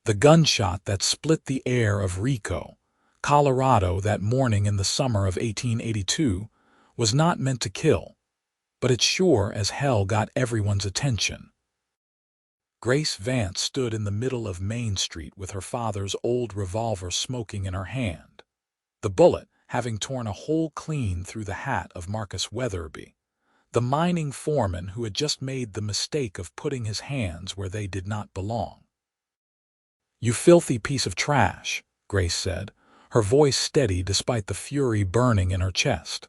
The gunshot that split the air of Rico, Colorado that morning in the summer of 1882 was not meant to kill, but it sure as hell got everyone's attention. Grace Vance stood in the middle of Main Street with her father's old revolver smoking in her hand, the bullet having torn a hole clean through the hat of Marcus Weatherby, the mining foreman who had just made the mistake of putting his hands where they did not belong. "You filthy piece of trash," Grace said, her voice steady despite the fury burning in her chest.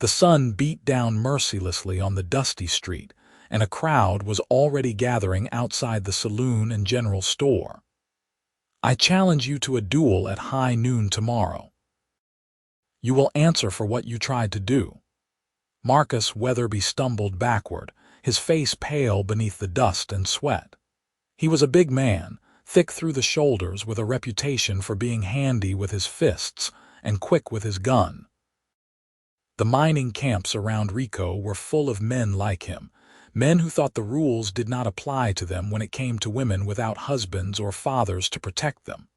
The sun beat down mercilessly on the dusty street, and a crowd was already gathering outside the saloon and general store. "I challenge you to a duel at high noon tomorrow. You will answer for what you tried to do." Marcus Weatherby stumbled backward, his face pale beneath the dust and sweat. He was a big man, thick through the shoulders, with a reputation for being handy with his fists and quick with his gun. The mining camps around Rico were full of men like him, men who thought the rules did not apply to them when it came to women without husbands or fathers to protect them.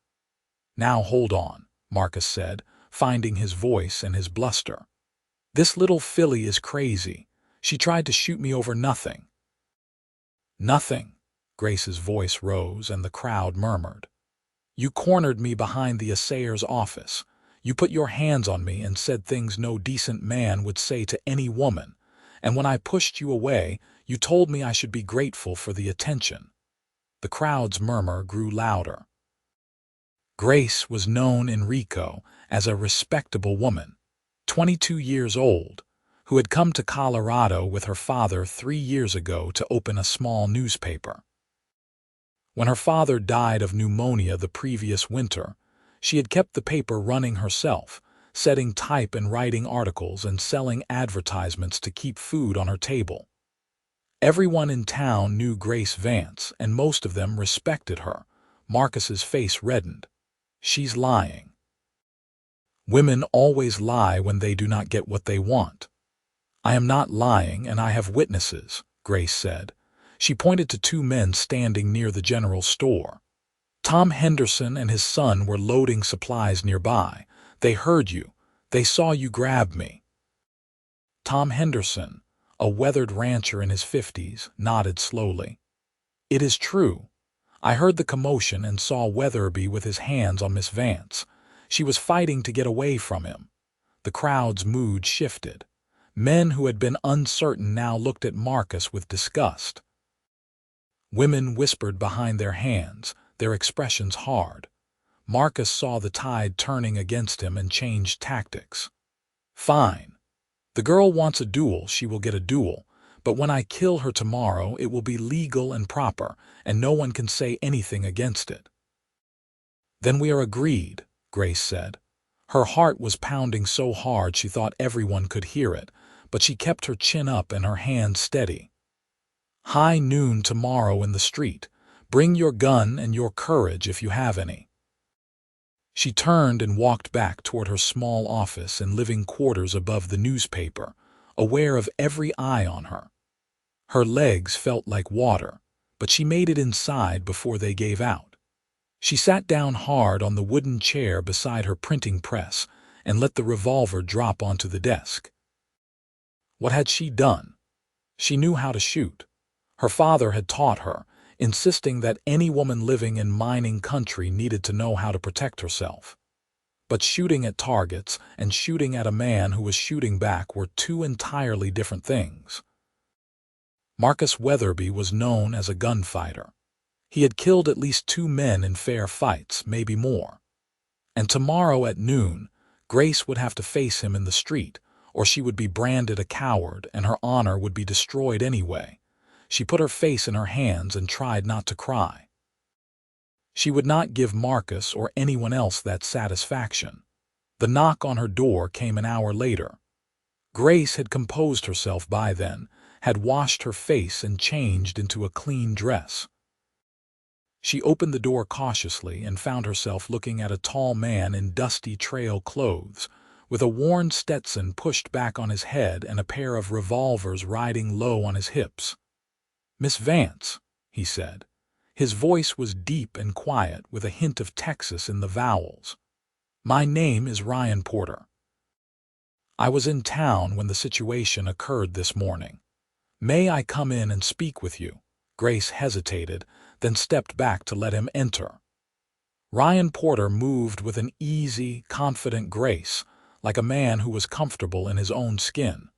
"Now hold on," Marcus said, finding his voice and his bluster. "This little filly is crazy. She tried to shoot me over nothing." "Nothing." Grace's voice rose and the crowd murmured. "You cornered me behind the assayer's office. You put your hands on me and said things no decent man would say to any woman, and when I pushed you away, you told me I should be grateful for the attention." The crowd's murmur grew louder. Grace was known in Rico as a respectable woman, 22 years old, who had come to Colorado with her father 3 years ago to open a small newspaper. When her father died of pneumonia the previous winter, she had kept the paper running herself, setting type and writing articles and selling advertisements to keep food on her table. Everyone in town knew Grace Vance, and most of them respected her. Marcus's face reddened. "She's lying." "Women always lie when they do not get what they want." "I am not lying, and I have witnesses," Grace said. She pointed to 2 men standing near the general store. "Tom Henderson and his son were loading supplies nearby. They heard you. They saw you grab me." Tom Henderson, a weathered rancher in his 50s, nodded slowly. "It is true. I heard the commotion and saw Weatherby with his hands on Miss Vance. She was fighting to get away from him." The crowd's mood shifted. Men who had been uncertain now looked at Marcus with disgust. Women whispered behind their hands, their expressions hard. Marcus saw the tide turning against him and changed tactics. "Fine. The girl wants a duel, she will get a duel, but when I kill her tomorrow it will be legal and proper, and no one can say anything against it." "Then we are agreed," Grace said. Her heart was pounding so hard she thought everyone could hear it, but she kept her chin up and her hands steady. "High noon tomorrow in the street. Bring your gun and your courage if you have any." She turned and walked back toward her small office and living quarters above the newspaper, aware of every eye on her. Her legs felt like water, but she made it inside before they gave out. She sat down hard on the wooden chair beside her printing press and let the revolver drop onto the desk. What had she done? She knew how to shoot. Her father had taught her, insisting that any woman living in mining country needed to know how to protect herself. But shooting at targets and shooting at a man who was shooting back were 2 entirely different things. Marcus Weatherby was known as a gunfighter. He had killed at least 2 men in fair fights, maybe more. And tomorrow at noon, Grace would have to face him in the street, or she would be branded a coward and her honor would be destroyed anyway. She put her face in her hands and tried not to cry. She would not give Marcus or anyone else that satisfaction. The knock on her door came an hour later. Grace had composed herself by then, had washed her face and changed into a clean dress. She opened the door cautiously and found herself looking at a tall man in dusty trail clothes, with a worn Stetson pushed back on his head and a pair of revolvers riding low on his hips. "Miss Vance," he said. His voice was deep and quiet, with a hint of Texas in the vowels. "My name is Ryan Porter. I was in town when the situation occurred this morning. May I come in and speak with you?" Grace hesitated, then stepped back to let him enter. Ryan Porter moved with an easy, confident grace, like a man who was comfortable in his own skin.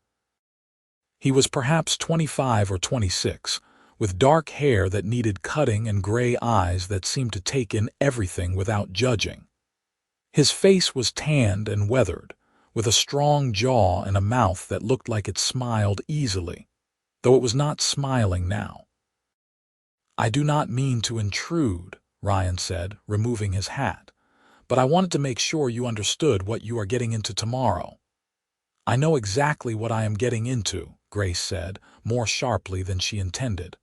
He was perhaps 25 or 26, with dark hair that needed cutting and gray eyes that seemed to take in everything without judging. His face was tanned and weathered, with a strong jaw and a mouth that looked like it smiled easily, though it was not smiling now. "I do not mean to intrude," Ryan said, removing his hat, "but I wanted to make sure you understood what you are getting into tomorrow." "I know exactly what I am getting into," Grace said, more sharply than she intended.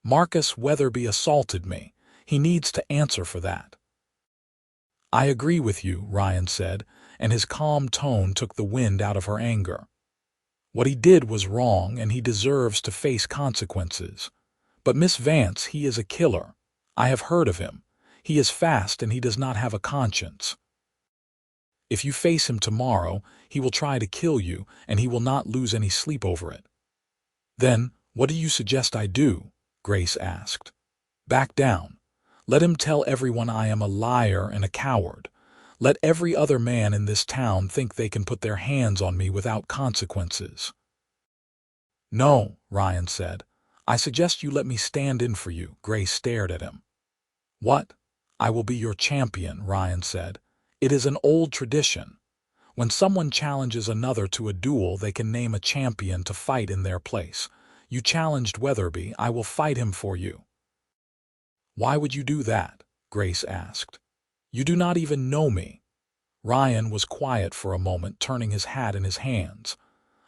"Marcus Weatherby assaulted me. He needs to answer for that." "I agree with you," Ryan said, and his calm tone took the wind out of her anger. "What he did was wrong, and he deserves to face consequences. But Miss Vance, he is a killer. I have heard of him. He is fast and he does not have a conscience. If you face him tomorrow, he will try to kill you, and he will not lose any sleep over it." "Then, what do you suggest I do?" Grace asked. "Back down. Let him tell everyone I am a liar and a coward. Let every other man in this town think they can put their hands on me without consequences." "No," Ryan said. "I suggest you let me stand in for you." Grace stared at him. "What? I will be your champion," Ryan said. "It is an old tradition. When someone challenges another to a duel, they can name a champion to fight in their place. You challenged Weatherby. I will fight him for you." "Why would you do that?" Grace asked. "You do not even know me." Ryan was quiet for a moment, turning his hat in his hands.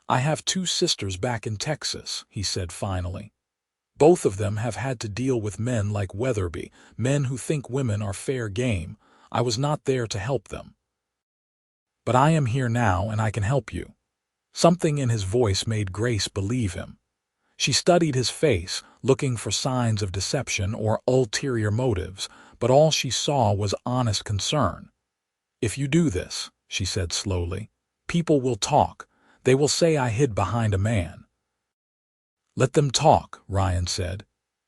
"I have two sisters back in Texas," he said finally. "Both of them have had to deal with men like Weatherby, men who think women are fair game. I was not there to help them. But I am here now, and I can help you." Something in his voice made Grace believe him. She studied his face, looking for signs of deception or ulterior motives, but all she saw was honest concern. "If you do this," she said slowly, "people will talk. They will say I hid behind a man." "Let them talk," Ryan said.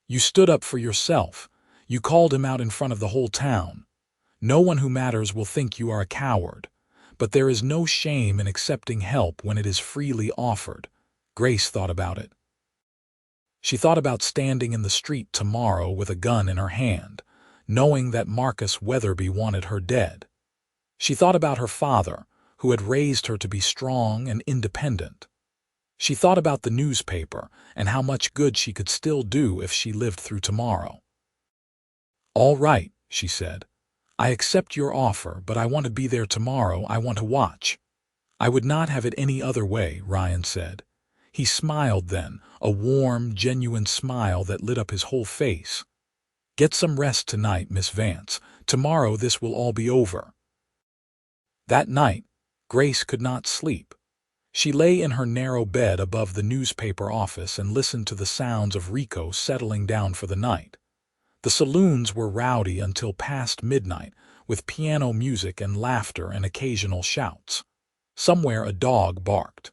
"You stood up for yourself. You called him out in front of the whole town. No one who matters will think you are a coward. But there is no shame in accepting help when it is freely offered." Grace thought about it. She thought about standing in the street tomorrow with a gun in her hand, knowing that Marcus Weatherby wanted her dead. She thought about her father, who had raised her to be strong and independent. She thought about the newspaper and how much good she could still do if she lived through tomorrow. "All right," she said. "I accept your offer, but I want to be there tomorrow. I want to watch." "I would not have it any other way," Ryan said. He smiled then, a warm, genuine smile that lit up his whole face. "Get some rest tonight, Miss Vance. Tomorrow this will all be over." That night, Grace could not sleep. She lay in her narrow bed above the newspaper office and listened to the sounds of Rico settling down for the night. The saloons were rowdy until past midnight, with piano music and laughter and occasional shouts. Somewhere a dog barked.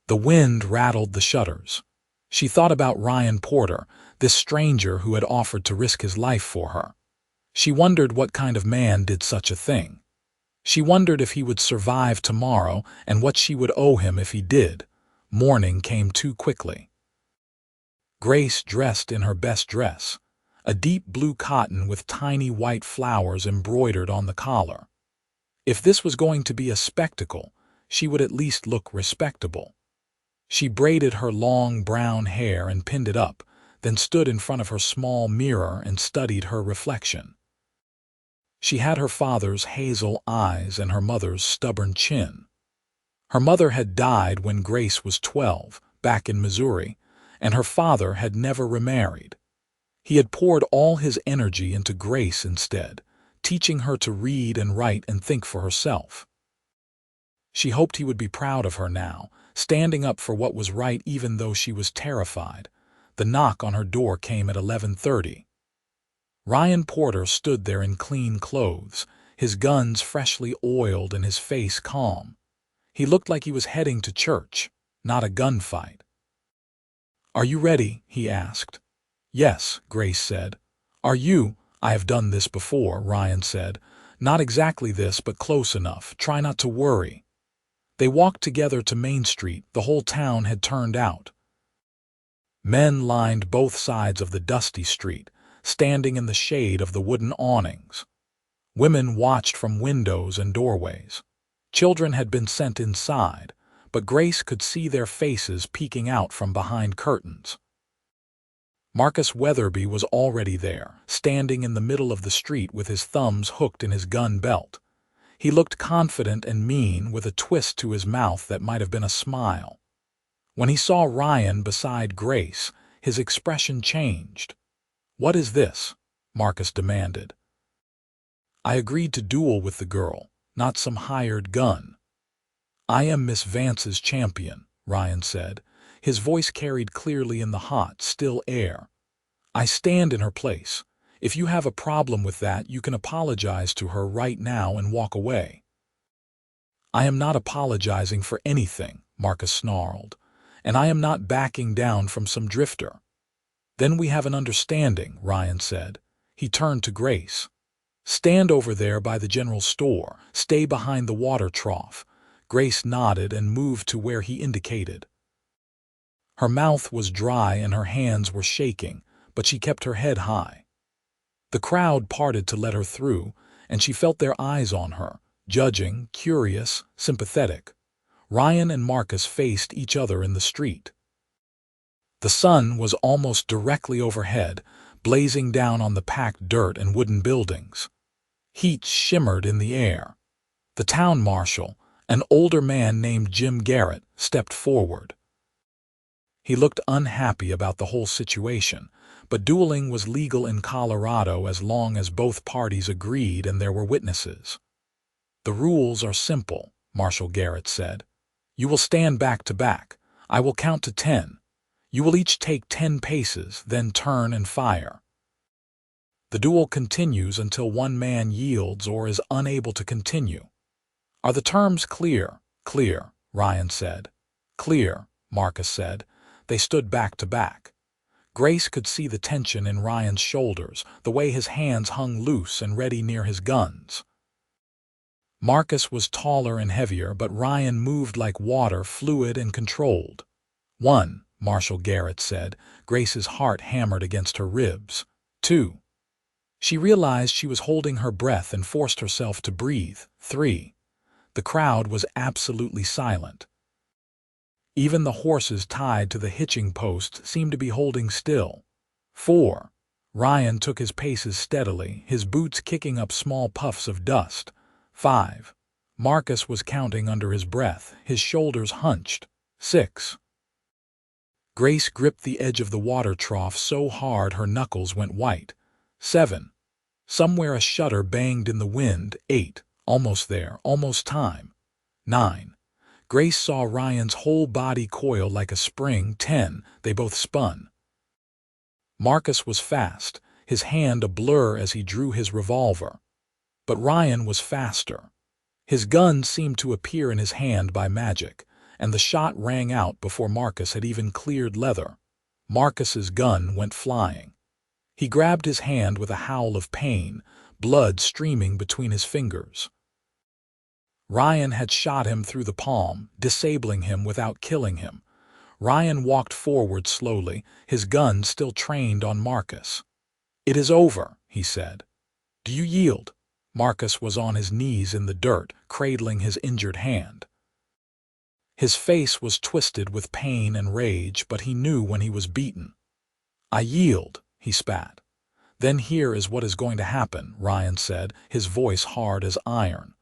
The wind rattled the shutters. She thought about Ryan Porter, this stranger who had offered to risk his life for her. She wondered what kind of man did such a thing. She wondered if he would survive tomorrow and what she would owe him if he did. Morning came too quickly. Grace dressed in her best dress, a deep blue cotton with tiny white flowers embroidered on the collar. If this was going to be a spectacle, she would at least look respectable. She braided her long brown hair and pinned it up, then stood in front of her small mirror and studied her reflection. She had her father's hazel eyes and her mother's stubborn chin. Her mother had died when Grace was 12, back in Missouri, and her father had never remarried. He had poured all his energy into Grace instead, teaching her to read and write and think for herself. She hoped he would be proud of her now, standing up for what was right even though she was terrified. The knock on her door came at 11:30. Ryan Porter stood there in clean clothes, his guns freshly oiled and his face calm. He looked like he was heading to church, not a gunfight. "Are you ready?" he asked. "Yes," Grace said. "Are you?" "I have done this before," Ryan said. "Not exactly this, but close enough. Try not to worry." They walked together to Main Street. The whole town had turned out. Men lined both sides of the dusty street, standing in the shade of the wooden awnings. Women watched from windows and doorways. Children had been sent inside, but Grace could see their faces peeking out from behind curtains. Marcus Weatherby was already there, standing in the middle of the street with his thumbs hooked in his gun belt. He looked confident and mean, with a twist to his mouth that might have been a smile. When he saw Ryan beside Grace, his expression changed. "What is this?" Marcus demanded. "I agreed to duel with the girl, not some hired gun." "I am Miss Vance's champion," Ryan said. His voice carried clearly in the hot, still air. "I stand in her place. If you have a problem with that, you can apologize to her right now and walk away." "I am not apologizing for anything," Marcus snarled. "And I am not backing down from some drifter." "Then we have an understanding," Ryan said. He turned to Grace. "Stand over there by the general store. Stay behind the water trough." Grace nodded and moved to where he indicated. Her mouth was dry and her hands were shaking, but she kept her head high. The crowd parted to let her through, and she felt their eyes on her, judging, curious, sympathetic. Ryan and Marcus faced each other in the street. The sun was almost directly overhead, blazing down on the packed dirt and wooden buildings. Heat shimmered in the air. The town marshal, an older man named Jim Garrett, stepped forward. He looked unhappy about the whole situation, but dueling was legal in Colorado as long as both parties agreed and there were witnesses. "The rules are simple," Marshal Garrett said. "You will stand back to back. I will count to 10. You will each take 10 paces, then turn and fire. The duel continues until one man yields or is unable to continue." "Are the terms clear?" "Clear," Ryan said. "Clear," Marcus said. They stood back to back. Grace could see the tension in Ryan's shoulders, the way his hands hung loose and ready near his guns. Marcus was taller and heavier, but Ryan moved like water, fluid and controlled. "1," Marshal Garrett said. Grace's heart hammered against her ribs. "2." She realized she was holding her breath and forced herself to breathe. 3. The crowd was absolutely silent. Even the horses tied to the hitching post seemed to be holding still. 4. Ryan took his paces steadily, his boots kicking up small puffs of dust. 5. Marcus was counting under his breath, his shoulders hunched. 6. Grace gripped the edge of the water trough so hard her knuckles went white. 7. Somewhere a shutter banged in the wind. 8. Almost there, almost time. 9. Grace saw Ryan's whole body coil like a spring. 10. They both spun. Marcus was fast, his hand a blur as he drew his revolver. But Ryan was faster. His gun seemed to appear in his hand by magic, and the shot rang out before Marcus had even cleared leather. Marcus's gun went flying. He grabbed his hand with a howl of pain, blood streaming between his fingers. Ryan had shot him through the palm, disabling him without killing him. Ryan walked forward slowly, his gun still trained on Marcus. "It is over," he said. "Do you yield?" Marcus was on his knees in the dirt, cradling his injured hand. His face was twisted with pain and rage, but he knew when he was beaten. "I yield," he spat. "Then here is what is going to happen," Ryan said, his voice hard as iron.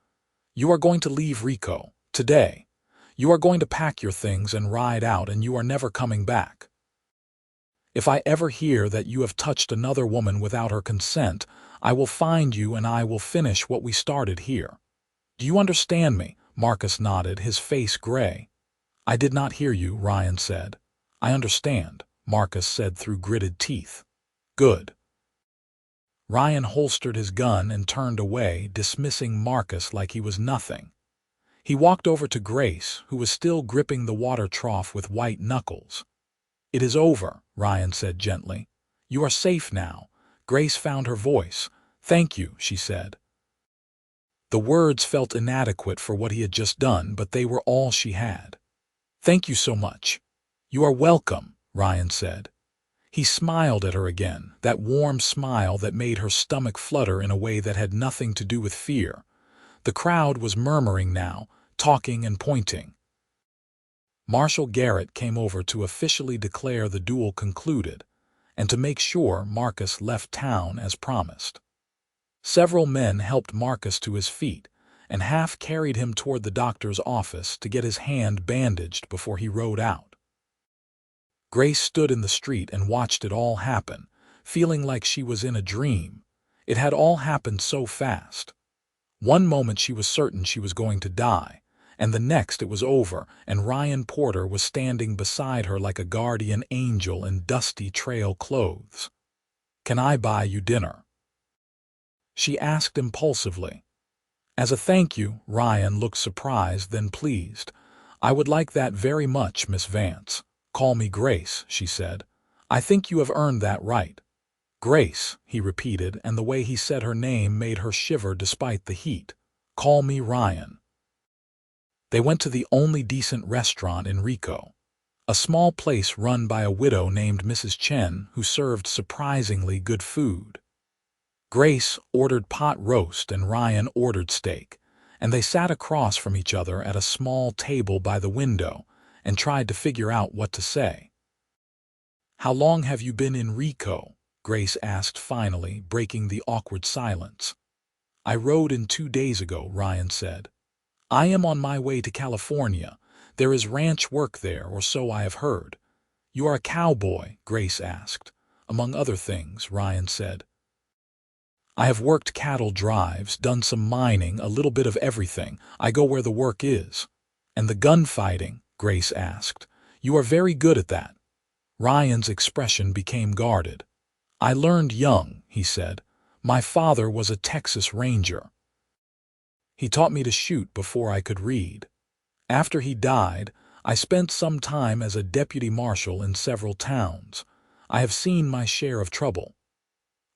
"You are going to leave Rico, today. You are going to pack your things and ride out, and you are never coming back. If I ever hear that you have touched another woman without her consent, I will find you and I will finish what we started here. Do you understand me?" Marcus nodded, his face gray. "I did not hear you," Ryan said. "I understand," Marcus said through gritted teeth. "Good." Ryan holstered his gun and turned away, dismissing Marcus like he was nothing. He walked over to Grace, who was still gripping the water trough with white knuckles. "It is over," Ryan said gently. "You are safe now." Grace found her voice. "Thank you," she said. The words felt inadequate for what he had just done, but they were all she had. "Thank you so much." "You are welcome," Ryan said. He smiled at her again, that warm smile that made her stomach flutter in a way that had nothing to do with fear. The crowd was murmuring now, talking and pointing. Marshal Garrett came over to officially declare the duel concluded, and to make sure Marcus left town as promised. Several men helped Marcus to his feet, and half carried him toward the doctor's office to get his hand bandaged before he rode out. Grace stood in the street and watched it all happen, feeling like she was in a dream. It had all happened so fast. One moment she was certain she was going to die, and the next it was over, and Ryan Porter was standing beside her like a guardian angel in dusty trail clothes. "Can I buy you dinner?" she asked impulsively. As a thank you, Ryan looked surprised, then pleased. "I would like that very much, Miss Vance." "Call me Grace," she said. "I think you have earned that right." "Grace," he repeated, and the way he said her name made her shiver despite the heat. "Call me Ryan." They went to the only decent restaurant in Rico, a small place run by a widow named Mrs. Chen who served surprisingly good food. Grace ordered pot roast and Ryan ordered steak, and they sat across from each other at a small table by the window and tried to figure out what to say. "How long have you been in Rico?" Grace asked finally, breaking the awkward silence. "I rode in 2 days ago," Ryan said. "I am on my way to California. There is ranch work there, or so I have heard." "You are a cowboy?" Grace asked. "Among other things," Ryan said. "I have worked cattle drives, done some mining, a little bit of everything. I go where the work is." "And the gunfighting?" Grace asked. "You are very good at that." Ryan's expression became guarded. "I learned young," he said. "My father was a Texas Ranger. He taught me to shoot before I could read. After he died, I spent some time as a deputy marshal in several towns. I have seen my share of trouble."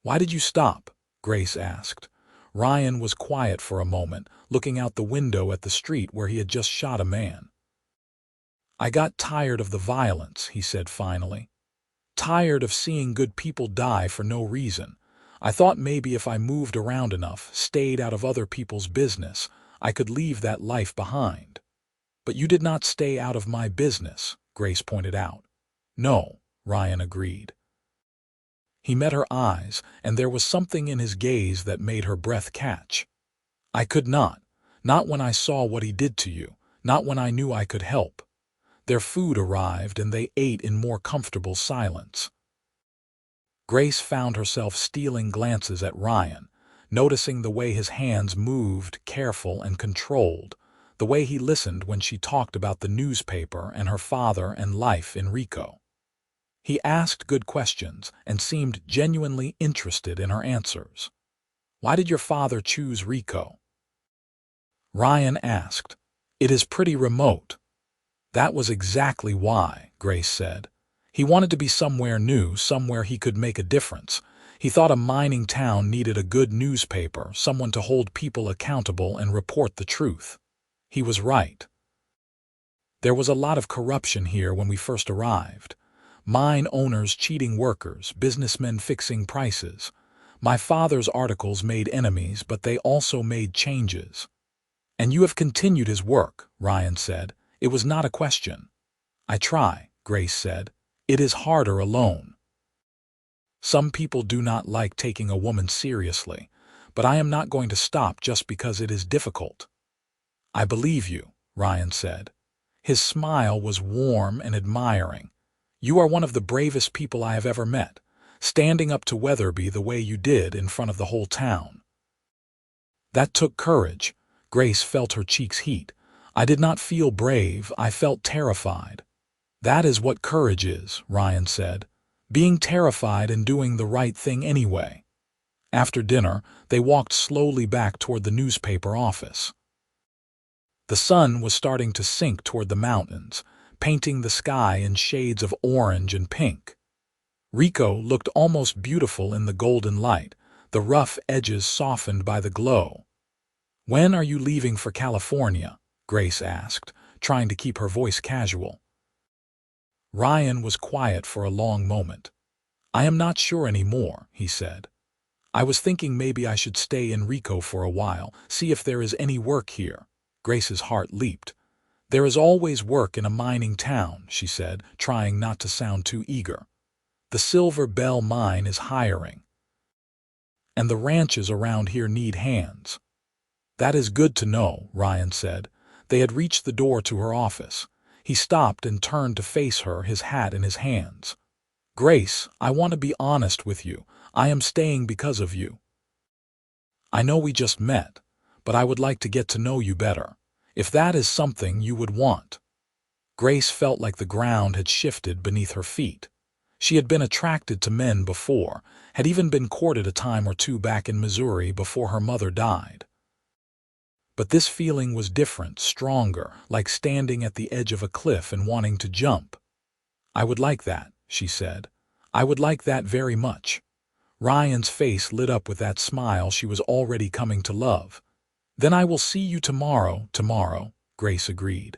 "Why did you stop?" Grace asked. Ryan was quiet for a moment, looking out the window at the street where he had just shot a man. "I got tired of the violence," he said finally. "Tired of seeing good people die for no reason. I thought maybe if I moved around enough, stayed out of other people's business, I could leave that life behind." "But you did not stay out of my business," Grace pointed out. "No," Ryan agreed. He met her eyes, and there was something in his gaze that made her breath catch. "I could not. Not when I saw what he did to you. Not when I knew I could help." Their food arrived, and they ate in more comfortable silence. Grace found herself stealing glances at Ryan, noticing the way his hands moved, careful and controlled, the way he listened when she talked about the newspaper and her father and life in Rico. He asked good questions and seemed genuinely interested in her answers. "Why did your father choose Rico?" Ryan asked. "It is pretty remote." "That was exactly why," Grace said. "He wanted to be somewhere new, somewhere he could make a difference. He thought a mining town needed a good newspaper, someone to hold people accountable and report the truth." He was right. There was a lot of corruption here when we first arrived. Mine owners cheating workers, businessmen fixing prices. My father's articles made enemies, but they also made changes. "And you have continued his work," Ryan said. "It was not a question." "I try," Grace said. "It is harder alone. Some people do not like taking a woman seriously, but I am not going to stop just because it is difficult." "I believe you," Ryan said. His smile was warm and admiring. "You are one of the bravest people I have ever met, standing up to Weatherby the way you did in front of the whole town." "That took courage." Grace felt her cheeks heat. "I did not feel brave, I felt terrified." "That is what courage is," Ryan said. "Being terrified and doing the right thing anyway." After dinner, they walked slowly back toward the newspaper office. The sun was starting to sink toward the mountains, painting the sky in shades of orange and pink. Rico looked almost beautiful in the golden light, the rough edges softened by the glow. "When are you leaving for California?" Grace asked, trying to keep her voice casual. Ryan was quiet for a long moment. "I am not sure anymore," he said. "I was thinking maybe I should stay in Rico for a while, see if there is any work here." Grace's heart leaped. "There is always work in a mining town," she said, trying not to sound too eager. "The Silver Bell mine is hiring. And the ranches around here need hands." "That is good to know," Ryan said. They had reached the door to her office. He stopped and turned to face her, his hat in his hands. "Grace, I want to be honest with you. I am staying because of you. I know we just met, but I would like to get to know you better, if that is something you would want." Grace felt like the ground had shifted beneath her feet. She had been attracted to men before, had even been courted a time or two back in Missouri before her mother died. But this feeling was different, stronger, like standing at the edge of a cliff and wanting to jump. "I would like that," she said. "I would like that very much." Ryan's face lit up with that smile she was already coming to love. "Then I will see you tomorrow," Grace agreed.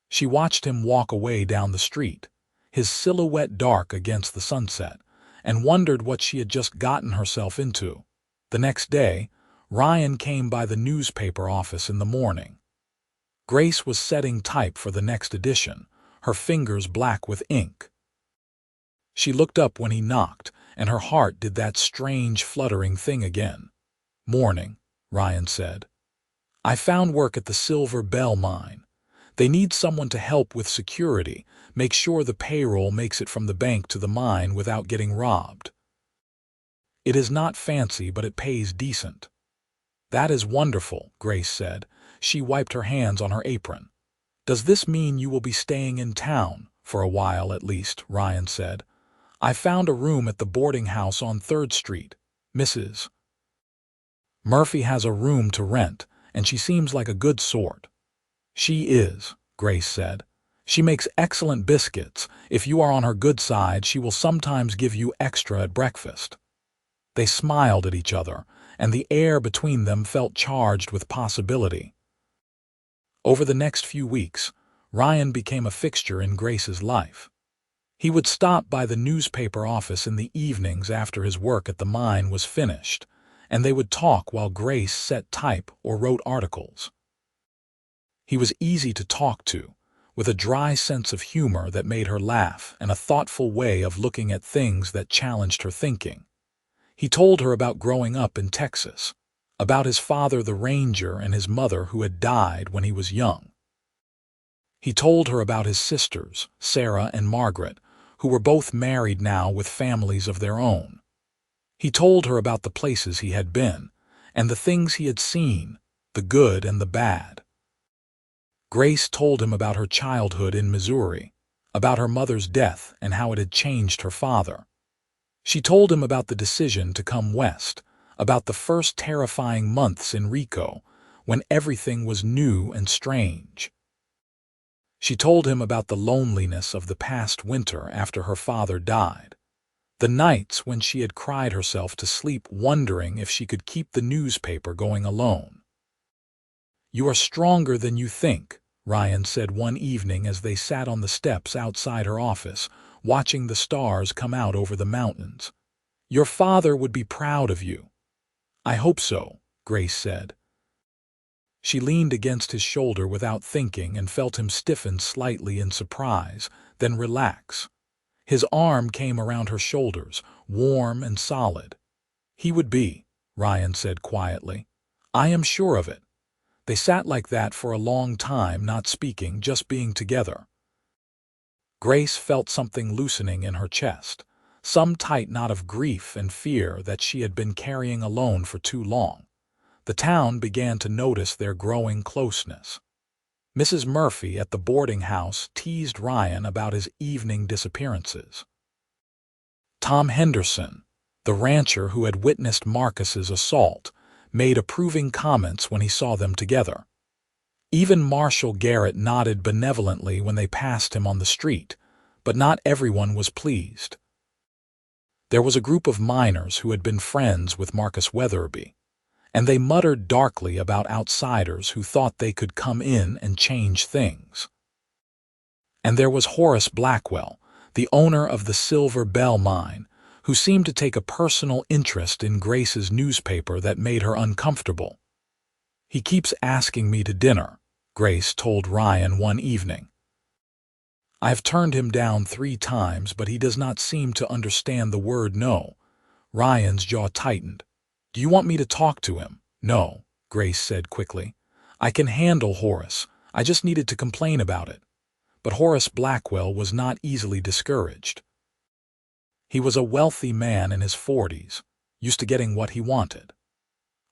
She watched him walk away down the street, his silhouette dark against the sunset, and wondered what she had just gotten herself into. The next day, Ryan came by the newspaper office in the morning. Grace was setting type for the next edition, her fingers black with ink. She looked up when he knocked, and her heart did that strange fluttering thing again. "Morning," Ryan said. "I found work at the Silver Bell mine. They need someone to help with security, make sure the payroll makes it from the bank to the mine without getting robbed. It is not fancy, but it pays decent." "That is wonderful," Grace said. She wiped her hands on her apron. "Does this mean you will be staying in town, for a while at least?" Ryan said. "I found a room at the boarding house on 3rd Street. Mrs. Murphy has a room to rent, and she seems like a good sort." "She is," Grace said. "She makes excellent biscuits. If you are on her good side, she will sometimes give you extra at breakfast." They smiled at each other, and the air between them felt charged with possibility. Over the next few weeks, Ryan became a fixture in Grace's life. He would stop by the newspaper office in the evenings after his work at the mine was finished, and they would talk while Grace set type or wrote articles. He was easy to talk to, with a dry sense of humor that made her laugh and a thoughtful way of looking at things that challenged her thinking. He told her about growing up in Texas, about his father the ranger and his mother who had died when he was young. He told her about his sisters, Sarah and Margaret, who were both married now with families of their own. He told her about the places he had been, and the things he had seen, the good and the bad. Grace told him about her childhood in Missouri, about her mother's death and how it had changed her father. She told him about the decision to come west, about the first terrifying months in Rico, when everything was new and strange. She told him about the loneliness of the past winter after her father died, the nights when she had cried herself to sleep wondering if she could keep the newspaper going alone. "You are stronger than you think," Ryan said one evening as they sat on the steps outside her office, watching the stars come out over the mountains. "Your father would be proud of you." "I hope so," Grace said. She leaned against his shoulder without thinking and felt him stiffen slightly in surprise, then relax. His arm came around her shoulders, warm and solid. "He would be," Ryan said quietly. "I am sure of it." They sat like that for a long time, not speaking, just being together. Grace felt something loosening in her chest, some tight knot of grief and fear that she had been carrying alone for too long. The town began to notice their growing closeness. Mrs. Murphy at the boarding house teased Ryan about his evening disappearances. "Tom Henderson," The rancher who had witnessed Marcus's assault made approving comments when he saw them together. Even Marshal Garrett nodded benevolently when they passed him on the street, but not everyone was pleased. There was a group of miners who had been friends with Marcus Weatherby, and they muttered darkly about outsiders who thought they could come in and change things. And there was Horace Blackwell, the owner of the Silver Bell mine, who seemed to take a personal interest in Grace's newspaper that made her uncomfortable. "He keeps asking me to dinner," Grace told Ryan one evening. "I have turned him down 3 times, but he does not seem to understand the word no." Ryan's jaw tightened. "Do you want me to talk to him?" "No," Grace said quickly. "I can handle Horace. I just needed to complain about it." But Horace Blackwell was not easily discouraged. He was a wealthy man in his 40s, used to getting what he wanted.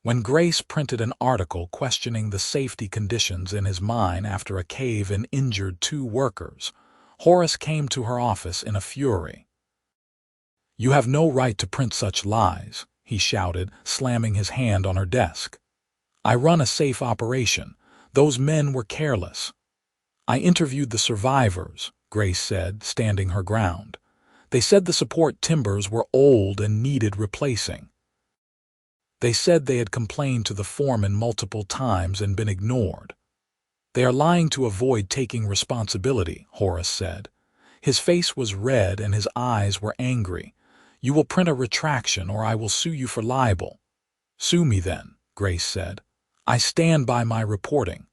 When Grace printed an article questioning the safety conditions in his mine after a cave-in injured 2 workers, Horace came to her office in a fury. "You have no right to print such lies," he shouted, slamming his hand on her desk. "I run a safe operation. Those men were careless." "I interviewed the survivors," Grace said, standing her ground. "They said the support timbers were old and needed replacing. They said they had complained to the foreman multiple times and been ignored." "They are lying to avoid taking responsibility," Horace said. His face was red and his eyes were angry. "You will print a retraction or I will sue you for libel." "Sue me then," Grace said. "I stand by my reporting."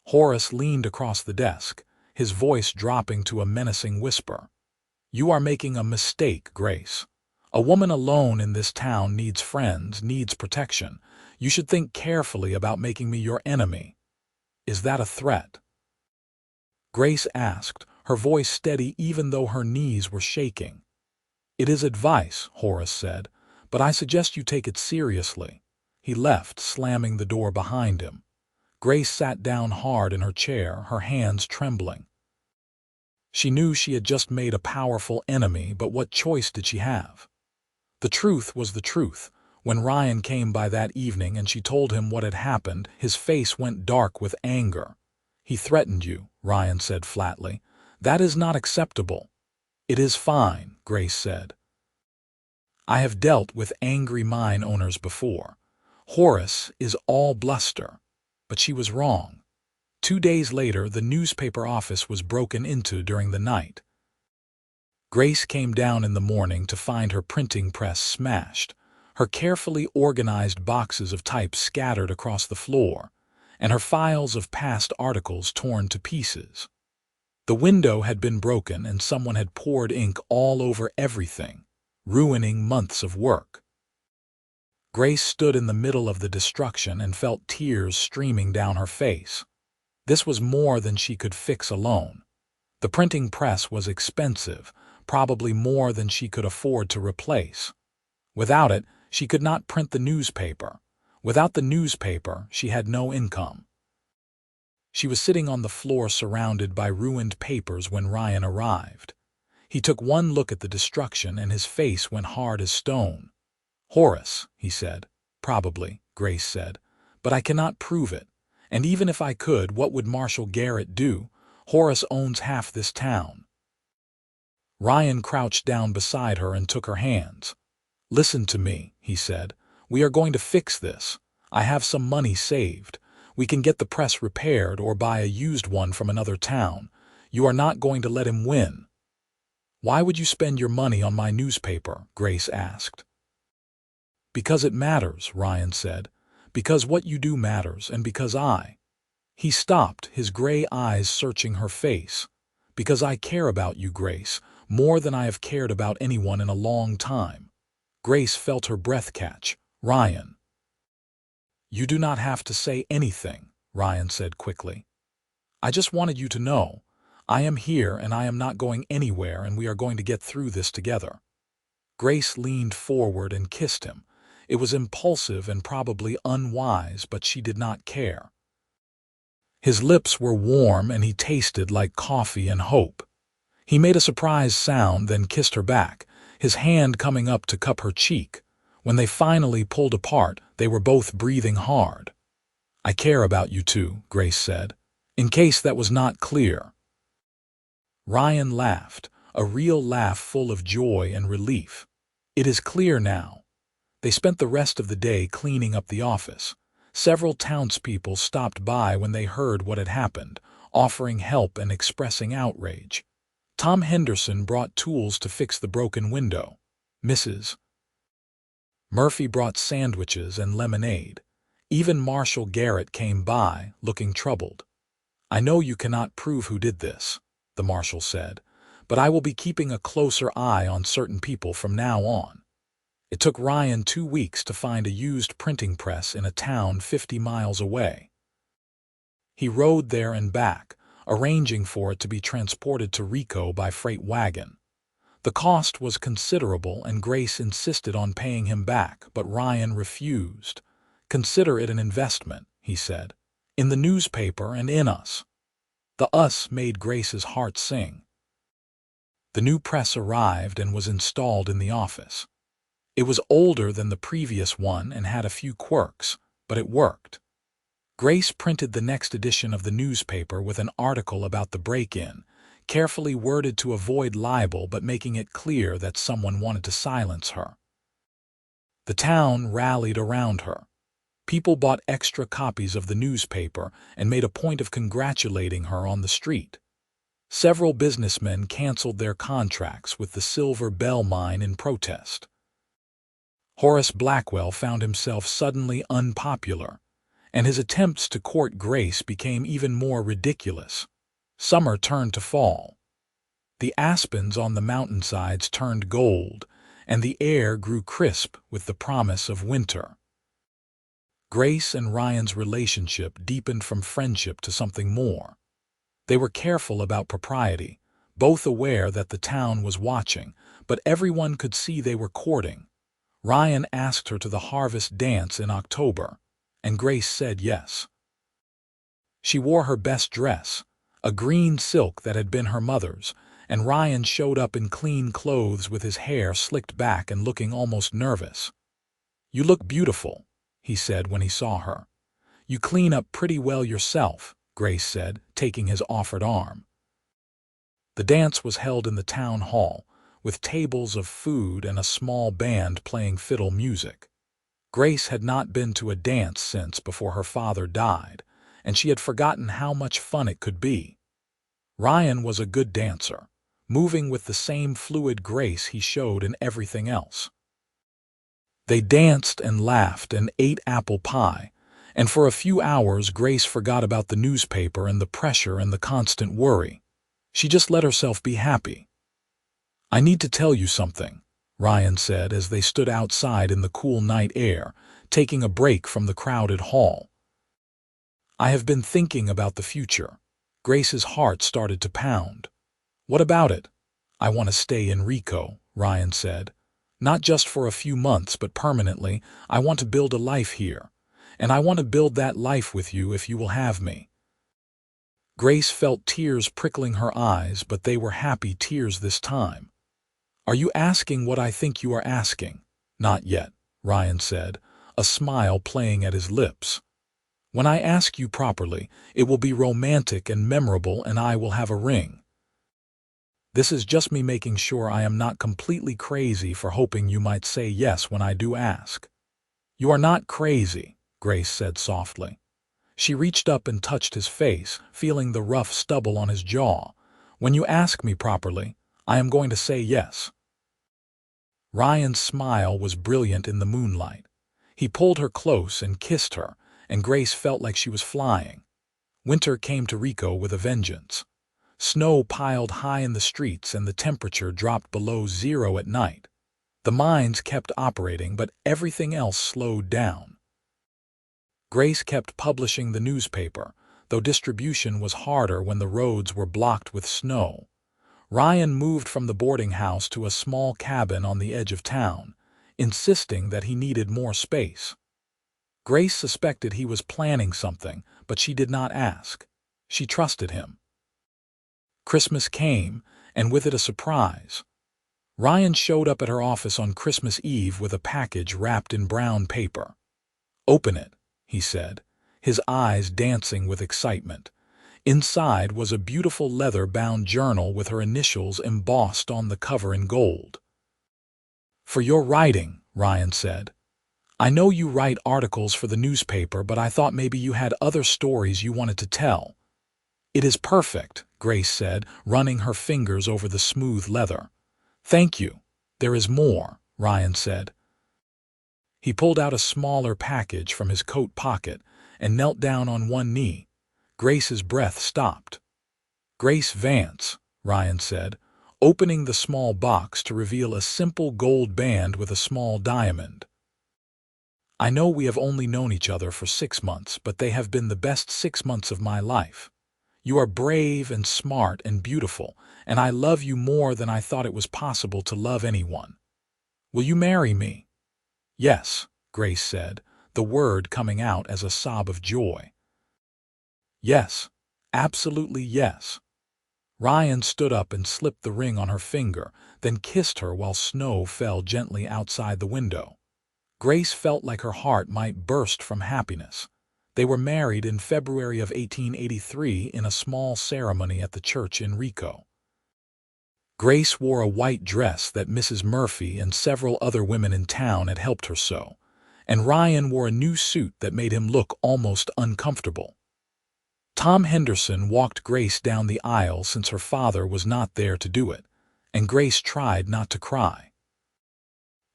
Horace leaned across the desk, his voice dropping to a menacing whisper. "You are making a mistake, Grace. A woman alone in this town needs friends, needs protection. You should think carefully about making me your enemy." "Is that a threat?" Grace asked, her voice steady even though her knees were shaking. "It is advice," Horace said, "but I suggest you take it seriously." He left, slamming the door behind him. Grace sat down hard in her chair, her hands trembling. She knew she had just made a powerful enemy, but what choice did she have? The truth was the truth. When Ryan came by that evening and she told him what had happened, his face went dark with anger. "He threatened you," Ryan said flatly. "That is not acceptable." "It is fine," Grace said. "I have dealt with angry mine owners before. Horace is all bluster." But she was wrong. 2 days later, the newspaper office was broken into during the night. Grace came down in the morning to find her printing press smashed, her carefully organized boxes of type scattered across the floor, and her files of past articles torn to pieces. The window had been broken and someone had poured ink all over everything, ruining months of work. Grace stood in the middle of the destruction and felt tears streaming down her face. This was more than she could fix alone. The printing press was expensive, probably more than she could afford to replace. Without it, she could not print the newspaper. Without the newspaper, she had no income. She was sitting on the floor surrounded by ruined papers when Ryan arrived. He took one look at the destruction and his face went hard as stone. "Horace," he said. "Probably," Grace said, "but I cannot prove it. And even if I could, what would Marshal Garrett do? Horace owns half this town." Ryan crouched down beside her and took her hands. "Listen to me," he said. "We are going to fix this. I have some money saved. We can get the press repaired or buy a used one from another town. You are not going to let him win." "Why would you spend your money on my newspaper?" Grace asked. "Because it matters," Ryan said. "Because what you do matters, and because I—" He stopped, his gray eyes searching her face. "Because I care about you, Grace, more than I have cared about anyone in a long time." Grace felt her breath catch. "Ryan." "You do not have to say anything," Ryan said quickly. "I just wanted you to know. I am here and I am not going anywhere and we are going to get through this together." Grace leaned forward and kissed him. It was impulsive and probably unwise, but she did not care. His lips were warm and he tasted like coffee and hope. He made a surprised sound, then kissed her back, his hand coming up to cup her cheek. When they finally pulled apart, they were both breathing hard. "I care about you too," Grace said, in case that was not clear. Ryan laughed, a real laugh full of joy and relief. "It is clear now." They spent the rest of the day cleaning up the office. Several townspeople stopped by when they heard what had happened, offering help and expressing outrage. Tom Henderson brought tools to fix the broken window. Mrs. Murphy brought sandwiches and lemonade. Even Marshal Garrett came by, looking troubled. "I know you cannot prove who did this," the marshal said, "but I will be keeping a closer eye on certain people from now on." It took Ryan 2 weeks to find a used printing press in a town 50 miles away. He rode there and back, arranging for it to be transported to Rico by freight wagon. The cost was considerable and Grace insisted on paying him back, but Ryan refused. "Consider it an investment," he said, "in the newspaper and in us." The "us" made Grace's heart sing. The new press arrived and was installed in the office. It was older than the previous one and had a few quirks, but it worked. Grace printed the next edition of the newspaper with an article about the break-in, carefully worded to avoid libel but making it clear that someone wanted to silence her. The town rallied around her. People bought extra copies of the newspaper and made a point of congratulating her on the street. Several businessmen canceled their contracts with the Silver Bell mine in protest. Horace Blackwell found himself suddenly unpopular, and his attempts to court Grace became even more ridiculous. Summer turned to fall. The aspens on the mountainsides turned gold, and the air grew crisp with the promise of winter. Grace and Ryan's relationship deepened from friendship to something more. They were careful about propriety, both aware that the town was watching, but everyone could see they were courting. Ryan asked her to the harvest dance in October, and Grace said yes. She wore her best dress, a green silk that had been her mother's, and Ryan showed up in clean clothes with his hair slicked back and looking almost nervous. "You look beautiful," he said when he saw her. "You clean up pretty well yourself," Grace said, taking his offered arm. The dance was held in the town hall, with tables of food and a small band playing fiddle music. Grace had not been to a dance since before her father died, and she had forgotten how much fun it could be. Ryan was a good dancer, moving with the same fluid grace he showed in everything else. They danced and laughed and ate apple pie, and for a few hours Grace forgot about the newspaper and the pressure and the constant worry. She just let herself be happy. "I need to tell you something," Ryan said as they stood outside in the cool night air, taking a break from the crowded hall. "I have been thinking about the future." Grace's heart started to pound. "What about it?" "I want to stay in Rico," Ryan said. "Not just for a few months, but permanently. I want to build a life here, and I want to build that life with you if you will have me." Grace felt tears prickling her eyes, but they were happy tears this time. "Are you asking what I think you are asking?" "Not yet," Ryan said, a smile playing at his lips. "When I ask you properly, it will be romantic and memorable, and I will have a ring. This is just me making sure I am not completely crazy for hoping you might say yes when I do ask." "You are not crazy," Grace said softly. She reached up and touched his face, feeling the rough stubble on his jaw. "When you ask me properly, I am going to say yes." Ryan's smile was brilliant in the moonlight. He pulled her close and kissed her, and Grace felt like she was flying. Winter came to Rico with a vengeance. Snow piled high in the streets and the temperature dropped below zero at night. The mines kept operating, but everything else slowed down. Grace kept publishing the newspaper, though distribution was harder when the roads were blocked with snow. Ryan moved from the boarding house to a small cabin on the edge of town, insisting that he needed more space. Grace suspected he was planning something, but she did not ask. She trusted him. Christmas came, and with it a surprise. Ryan showed up at her office on Christmas Eve with a package wrapped in brown paper. "Open it," he said, his eyes dancing with excitement. Inside was a beautiful leather-bound journal with her initials embossed on the cover in gold. "For your writing," Ryan said. "I know you write articles for the newspaper, but I thought maybe you had other stories you wanted to tell." "It is perfect," Grace said, running her fingers over the smooth leather. "Thank you. There is more," Ryan said. He pulled out a smaller package from his coat pocket and knelt down on one knee. Grace's breath stopped. "Grace Vance," Ryan said, opening the small box to reveal a simple gold band with a small diamond. "I know we have only known each other for 6 months, but they have been the best 6 months of my life. You are brave and smart and beautiful, and I love you more than I thought it was possible to love anyone. Will you marry me?" "Yes," Grace said, the word coming out as a sob of joy. "Yes, absolutely yes." Ryan stood up and slipped the ring on her finger, then kissed her while snow fell gently outside the window. Grace felt like her heart might burst from happiness. They were married in February of 1883 in a small ceremony at the church in Rico. Grace wore a white dress that Mrs. Murphy and several other women in town had helped her sew, and Ryan wore a new suit that made him look almost uncomfortable. Tom Henderson walked Grace down the aisle since her father was not there to do it, and Grace tried not to cry.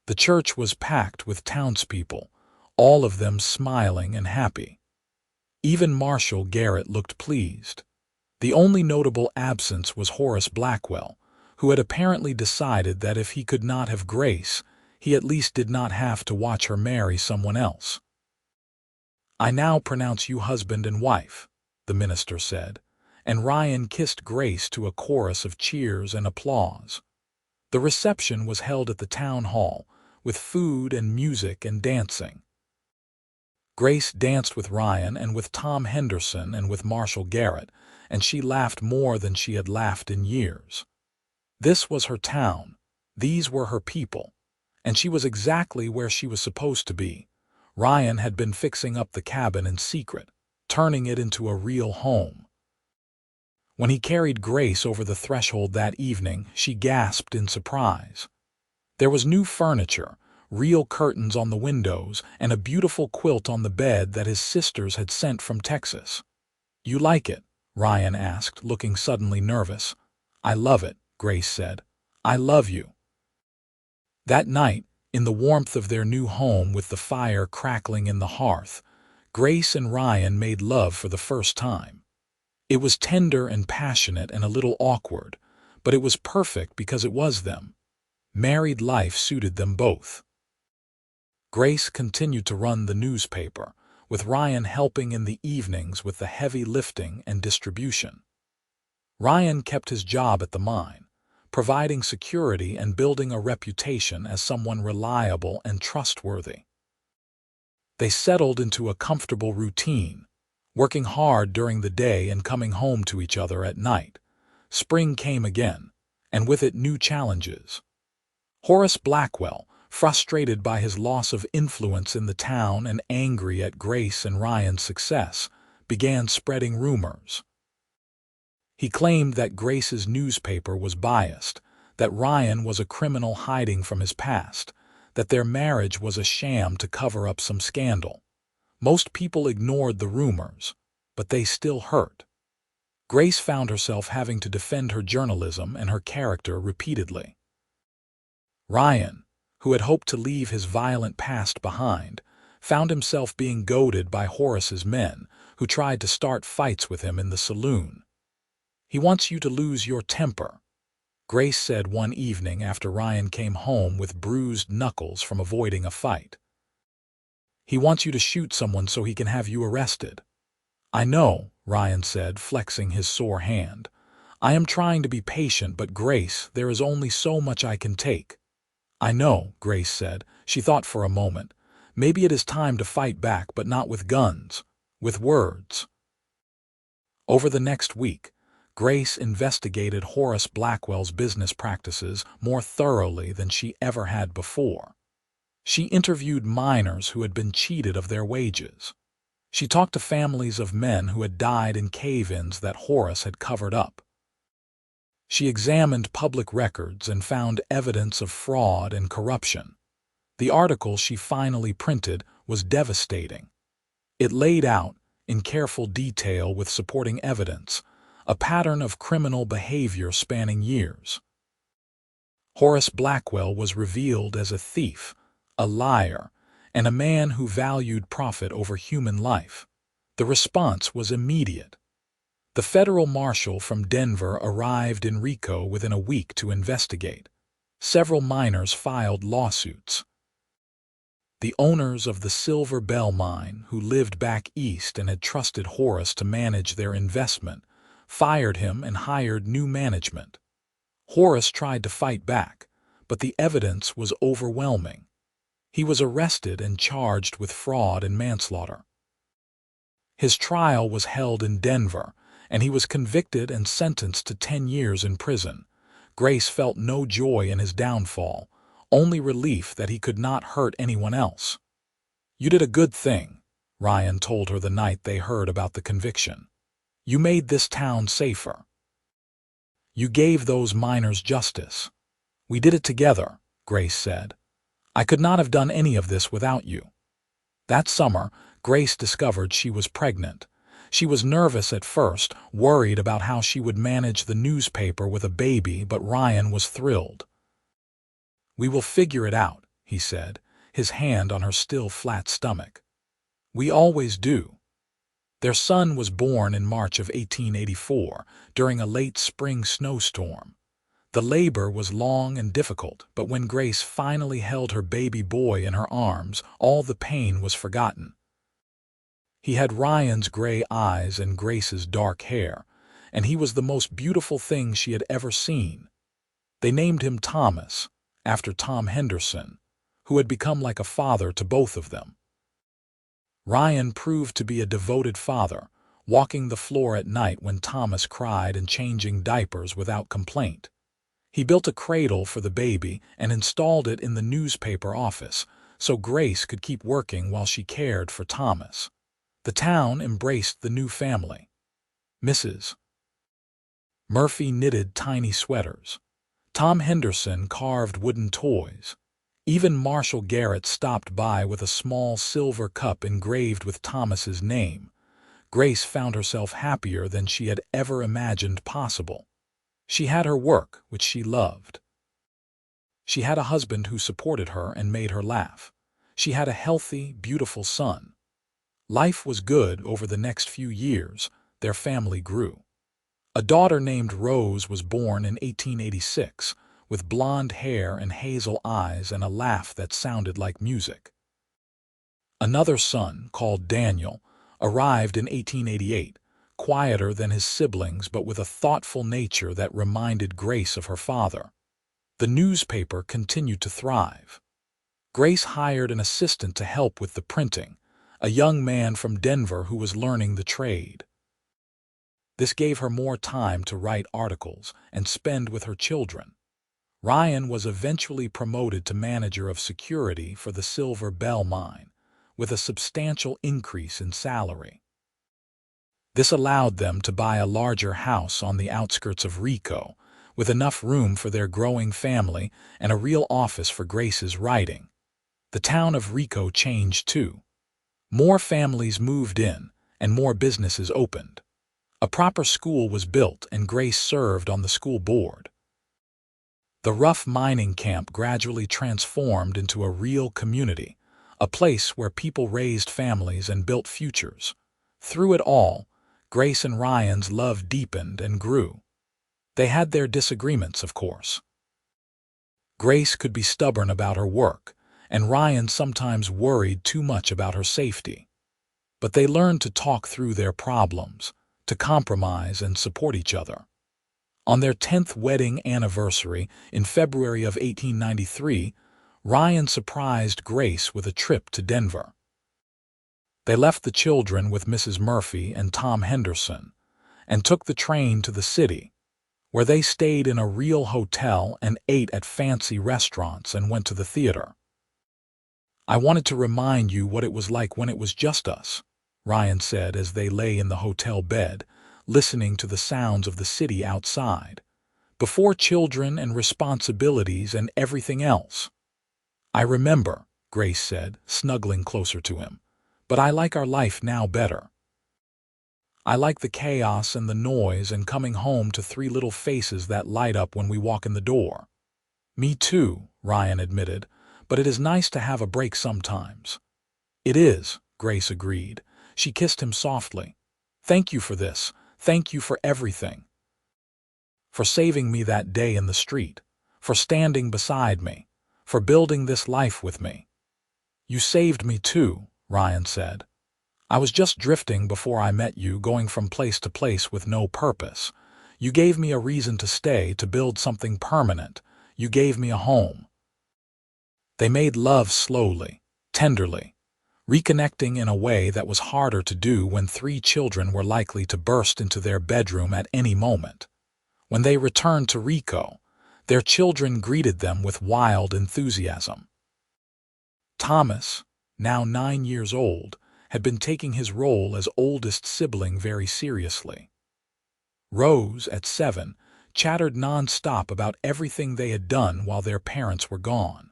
The church was packed with townspeople, all of them smiling and happy. Even Marshal Garrett looked pleased. The only notable absence was Horace Blackwell, who had apparently decided that if he could not have Grace, he at least did not have to watch her marry someone else. "I now pronounce you husband and wife," the minister said, and Ryan kissed Grace to a chorus of cheers and applause. The reception was held at the town hall, with food and music and dancing. Grace danced with Ryan and with Tom Henderson and with Marshal Garrett, and she laughed more than she had laughed in years. This was her town, these were her people, and she was exactly where she was supposed to be. Ryan had been fixing up the cabin in secret, turning it into a real home. When he carried Grace over the threshold that evening, she gasped in surprise. There was new furniture, real curtains on the windows, and a beautiful quilt on the bed that his sisters had sent from Texas. "You like it?" Ryan asked, looking suddenly nervous. "I love it," Grace said. "I love you." That night, in the warmth of their new home with the fire crackling in the hearth, Grace and Ryan made love for the first time. It was tender and passionate and a little awkward, but it was perfect because it was them. Married life suited them both. Grace continued to run the newspaper, with Ryan helping in the evenings with the heavy lifting and distribution. Ryan kept his job at the mine, providing security and building a reputation as someone reliable and trustworthy. They settled into a comfortable routine, working hard during the day and coming home to each other at night. Spring came again, and with it new challenges. Horace Blackwell, frustrated by his loss of influence in the town and angry at Grace and Ryan's success, began spreading rumors. He claimed that Grace's newspaper was biased, that Ryan was a criminal hiding from his past, that their marriage was a sham to cover up some scandal. Most people ignored the rumors, but they still hurt. Grace found herself having to defend her journalism and her character repeatedly. Ryan, who had hoped to leave his violent past behind, found himself being goaded by Horace's men, who tried to start fights with him in the saloon. "He wants you to lose your temper," Grace said one evening after Ryan came home with bruised knuckles from avoiding a fight. "He wants you to shoot someone so he can have you arrested." "I know," Ryan said, flexing his sore hand. "I am trying to be patient, but Grace, there is only so much I can take." "I know," Grace said. She thought for a moment. "Maybe it is time to fight back, but not with guns, with words." Over the next week, Grace investigated Horace Blackwell's business practices more thoroughly than she ever had before. She interviewed miners who had been cheated of their wages. She talked to families of men who had died in cave-ins that Horace had covered up. She examined public records and found evidence of fraud and corruption. The article she finally printed was devastating. It laid out, in careful detail with supporting evidence, a pattern of criminal behavior spanning years. Horace Blackwell was revealed as a thief, a liar, and a man who valued profit over human life. The response was immediate. The federal marshal from Denver arrived in Rico within a week to investigate. Several miners filed lawsuits. The owners of the Silver Bell mine, who lived back east and had trusted Horace to manage their investment, fired him and hired new management. Horace tried to fight back, but the evidence was overwhelming. He was arrested and charged with fraud and manslaughter. His trial was held in Denver, and he was convicted and sentenced to 10 years in prison. Grace felt no joy in his downfall, only relief that he could not hurt anyone else. "You did a good thing," Ryan told her the night they heard about the conviction. "You made this town safer. You gave those miners justice." "We did it together," Grace said. "I could not have done any of this without you." That summer, Grace discovered she was pregnant. She was nervous at first, worried about how she would manage the newspaper with a baby, but Ryan was thrilled. "We will figure it out," he said, his hand on her still flat stomach. "We always do." Their son was born in March of 1884, during a late spring snowstorm. The labor was long and difficult, but when Grace finally held her baby boy in her arms, all the pain was forgotten. He had Ryan's gray eyes and Grace's dark hair, and he was the most beautiful thing she had ever seen. They named him Thomas, after Tom Henderson, who had become like a father to both of them. Ryan proved to be a devoted father, walking the floor at night when Thomas cried and changing diapers without complaint. He built a cradle for the baby and installed it in the newspaper office, so Grace could keep working while she cared for Thomas. The town embraced the new family. Mrs. Murphy knitted tiny sweaters. Tom Henderson carved wooden toys. Even Marshall Garrett stopped by with a small silver cup engraved with Thomas's name. Grace found herself happier than she had ever imagined possible. She had her work, which she loved. She had a husband who supported her and made her laugh. She had a healthy, beautiful son. Life was good over the next few years. Their family grew. A daughter named Rose was born in 1886, with blonde hair and hazel eyes and a laugh that sounded like music. Another son, called Daniel, arrived in 1888, quieter than his siblings but with a thoughtful nature that reminded Grace of her father. The newspaper continued to thrive. Grace hired an assistant to help with the printing, a young man from Denver who was learning the trade. This gave her more time to write articles and spend with her children. Ryan was eventually promoted to manager of security for the Silver Bell mine, with a substantial increase in salary. This allowed them to buy a larger house on the outskirts of Rico, with enough room for their growing family and a real office for Grace's writing. The town of Rico changed too. More families moved in, and more businesses opened. A proper school was built, and Grace served on the school board. The rough mining camp gradually transformed into a real community, a place where people raised families and built futures. Through it all, Grace and Ryan's love deepened and grew. They had their disagreements, of course. Grace could be stubborn about her work, and Ryan sometimes worried too much about her safety. But they learned to talk through their problems, to compromise and support each other. On their 10th wedding anniversary in February of 1893, Ryan surprised Grace with a trip to Denver. They left the children with Mrs. Murphy and Tom Henderson, and took the train to the city, where they stayed in a real hotel and ate at fancy restaurants and went to the theater. "I wanted to remind you what it was like when it was just us," Ryan said as they lay in the hotel bed, listening to the sounds of the city outside, before children and responsibilities and everything else. "I remember," Grace said, snuggling closer to him, "but I like our life now better. I like the chaos and the noise and coming home to three little faces that light up when we walk in the door." "Me too," Ryan admitted, "but it is nice to have a break sometimes." "It is," Grace agreed. She kissed him softly. "Thank you for this. Thank you for everything. For saving me that day in the street. For standing beside me. For building this life with me." "You saved me too," Ryan said. "I was just drifting before I met you, going from place to place with no purpose. You gave me a reason to stay, to build something permanent. You gave me a home." They made love slowly, tenderly, reconnecting in a way that was harder to do when three children were likely to burst into their bedroom at any moment. When they returned to Rico, their children greeted them with wild enthusiasm. Thomas, now 9 years old, had been taking his role as oldest sibling very seriously. Rose, at 7, chattered non-stop about everything they had done while their parents were gone.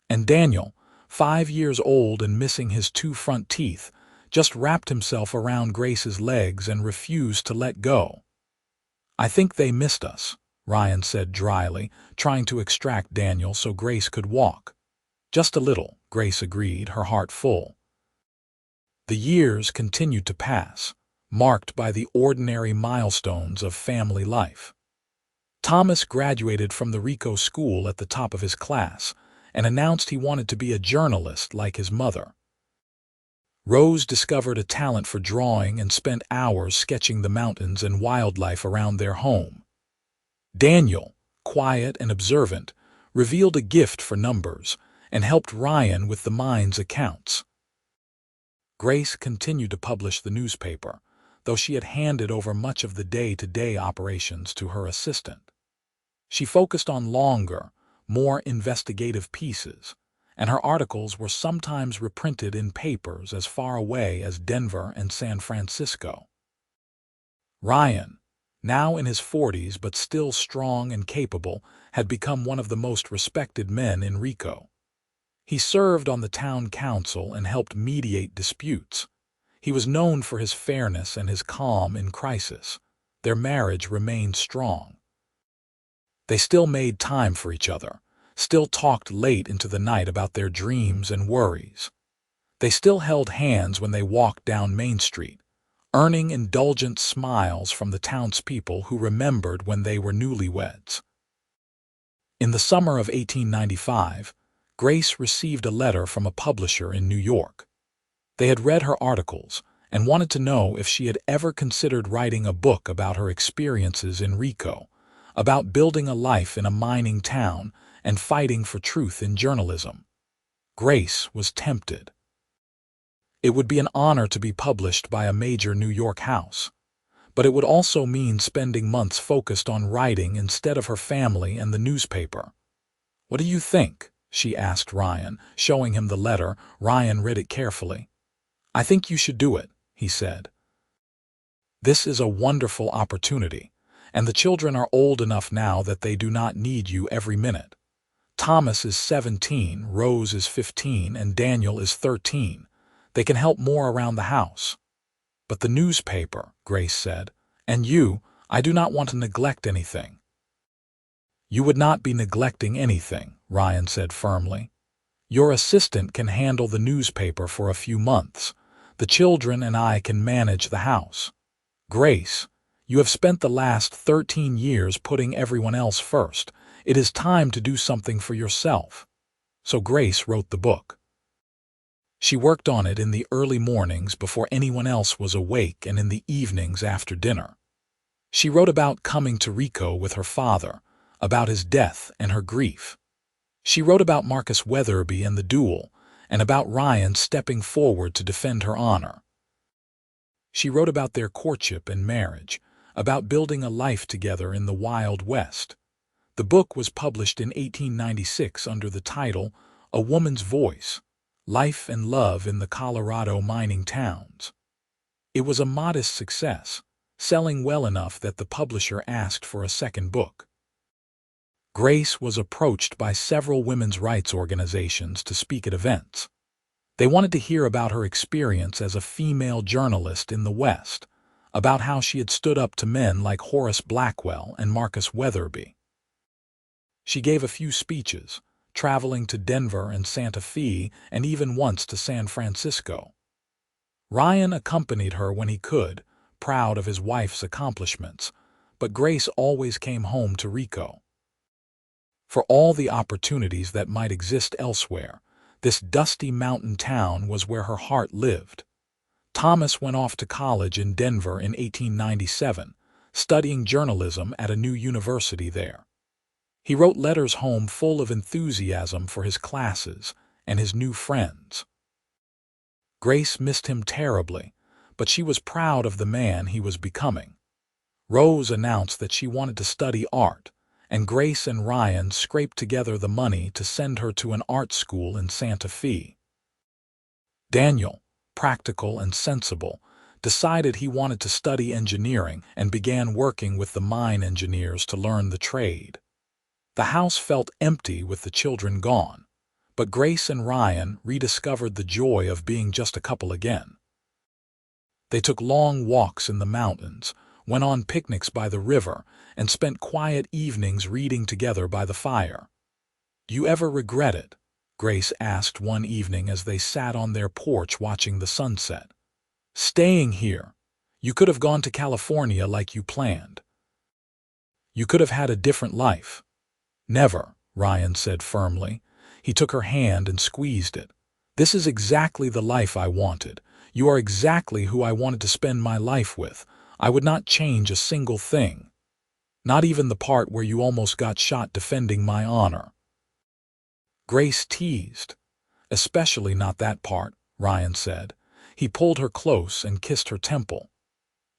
And Daniel, 5 years old and missing his 2 front teeth, just wrapped himself around Grace's legs and refused to let go. "I think they missed us," Ryan said dryly, trying to extract Daniel so Grace could walk. "Just a little," Grace agreed, her heart full. The years continued to pass, marked by the ordinary milestones of family life. Thomas graduated from the Rico school at the top of his class and announced he wanted to be a journalist like his mother. Rose discovered a talent for drawing and spent hours sketching the mountains and wildlife around their home. Daniel, quiet and observant, revealed a gift for numbers and helped Ryan with the mine's accounts. Grace continued to publish the newspaper, though she had handed over much of the day-to-day operations to her assistant. She focused on longer, more investigative pieces, and her articles were sometimes reprinted in papers as far away as Denver and San Francisco. Ryan, now in his 40s but still strong and capable, had become one of the most respected men in Rico. He served on the town council and helped mediate disputes. He was known for his fairness and his calm in crisis. Their marriage remained strong. They still made time for each other, still talked late into the night about their dreams and worries. They still held hands when they walked down Main Street, earning indulgent smiles from the townspeople who remembered when they were newlyweds. In the summer of 1895, Grace received a letter from a publisher in New York. They had read her articles and wanted to know if she had ever considered writing a book about her experiences in Rico, about building a life in a mining town and fighting for truth in journalism. Grace was tempted. It would be an honor to be published by a major New York house, but it would also mean spending months focused on writing instead of her family and the newspaper. "What do you think?" she asked Ryan, showing him the letter. Ryan read it carefully. "I think you should do it," he said. "This is a wonderful opportunity, and the children are old enough now that they do not need you every minute. Thomas is 17, Rose is 15, and Daniel is 13. They can help more around the house." "But the newspaper," Grace said, "and you, I do not want to neglect anything." "You would not be neglecting anything," Ryan said firmly. "Your assistant can handle the newspaper for a few months. The children and I can manage the house. Grace, you have spent the last 13 years putting everyone else first. It is time to do something for yourself." So Grace wrote the book. She worked on it in the early mornings before anyone else was awake and in the evenings after dinner. She wrote about coming to Rico with her father, about his death and her grief. She wrote about Marcus Weatherby and the duel, and about Ryan stepping forward to defend her honor. She wrote about their courtship and marriage, about building a life together in the Wild West. The book was published in 1896 under the title A Woman's Voice, Life and Love in the Colorado Mining Towns. It was a modest success, selling well enough that the publisher asked for a second book. Grace was approached by several women's rights organizations to speak at events. They wanted to hear about her experience as a female journalist in the West, about how she had stood up to men like Horace Blackwell and Marcus Weatherby. She gave a few speeches, traveling to Denver and Santa Fe and even once to San Francisco. Ryan accompanied her when he could, proud of his wife's accomplishments, but Grace always came home to Rico. For all the opportunities that might exist elsewhere, this dusty mountain town was where her heart lived. Thomas went off to college in Denver in 1897, studying journalism at a new university there. He wrote letters home full of enthusiasm for his classes and his new friends. Grace missed him terribly, but she was proud of the man he was becoming. Rose announced that she wanted to study art, and Grace and Ryan scraped together the money to send her to an art school in Santa Fe. Daniel, practical and sensible, decided he wanted to study engineering and began working with the mine engineers to learn the trade. The house felt empty with the children gone, but Grace and Ryan rediscovered the joy of being just a couple again. They took long walks in the mountains, went on picnics by the river, and spent quiet evenings reading together by the fire. "Do you ever regret it?" Grace asked one evening as they sat on their porch watching the sunset. "Staying here. You could have gone to California like you planned. You could have had a different life." "Never," Ryan said firmly. He took her hand and squeezed it. "This is exactly the life I wanted. You are exactly who I wanted to spend my life with. I would not change a single thing. Not even the part where you almost got shot defending my honor." Grace teased. "Especially not that part," Ryan said. He pulled her close and kissed her temple.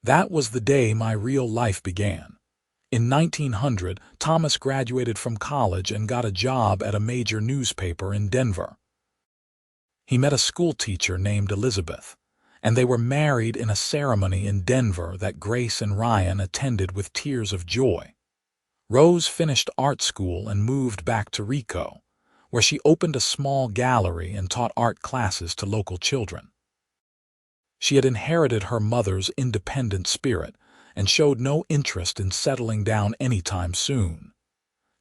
"That was the day my real life began. In 1900, Thomas graduated from college and got a job at a major newspaper in Denver. He met a schoolteacher named Elizabeth, and they were married in a ceremony in Denver that Grace and Ryan attended with tears of joy. Rose finished art school and moved back to Rico, where she opened a small gallery and taught art classes to local children. She had inherited her mother's independent spirit and showed no interest in settling down anytime soon.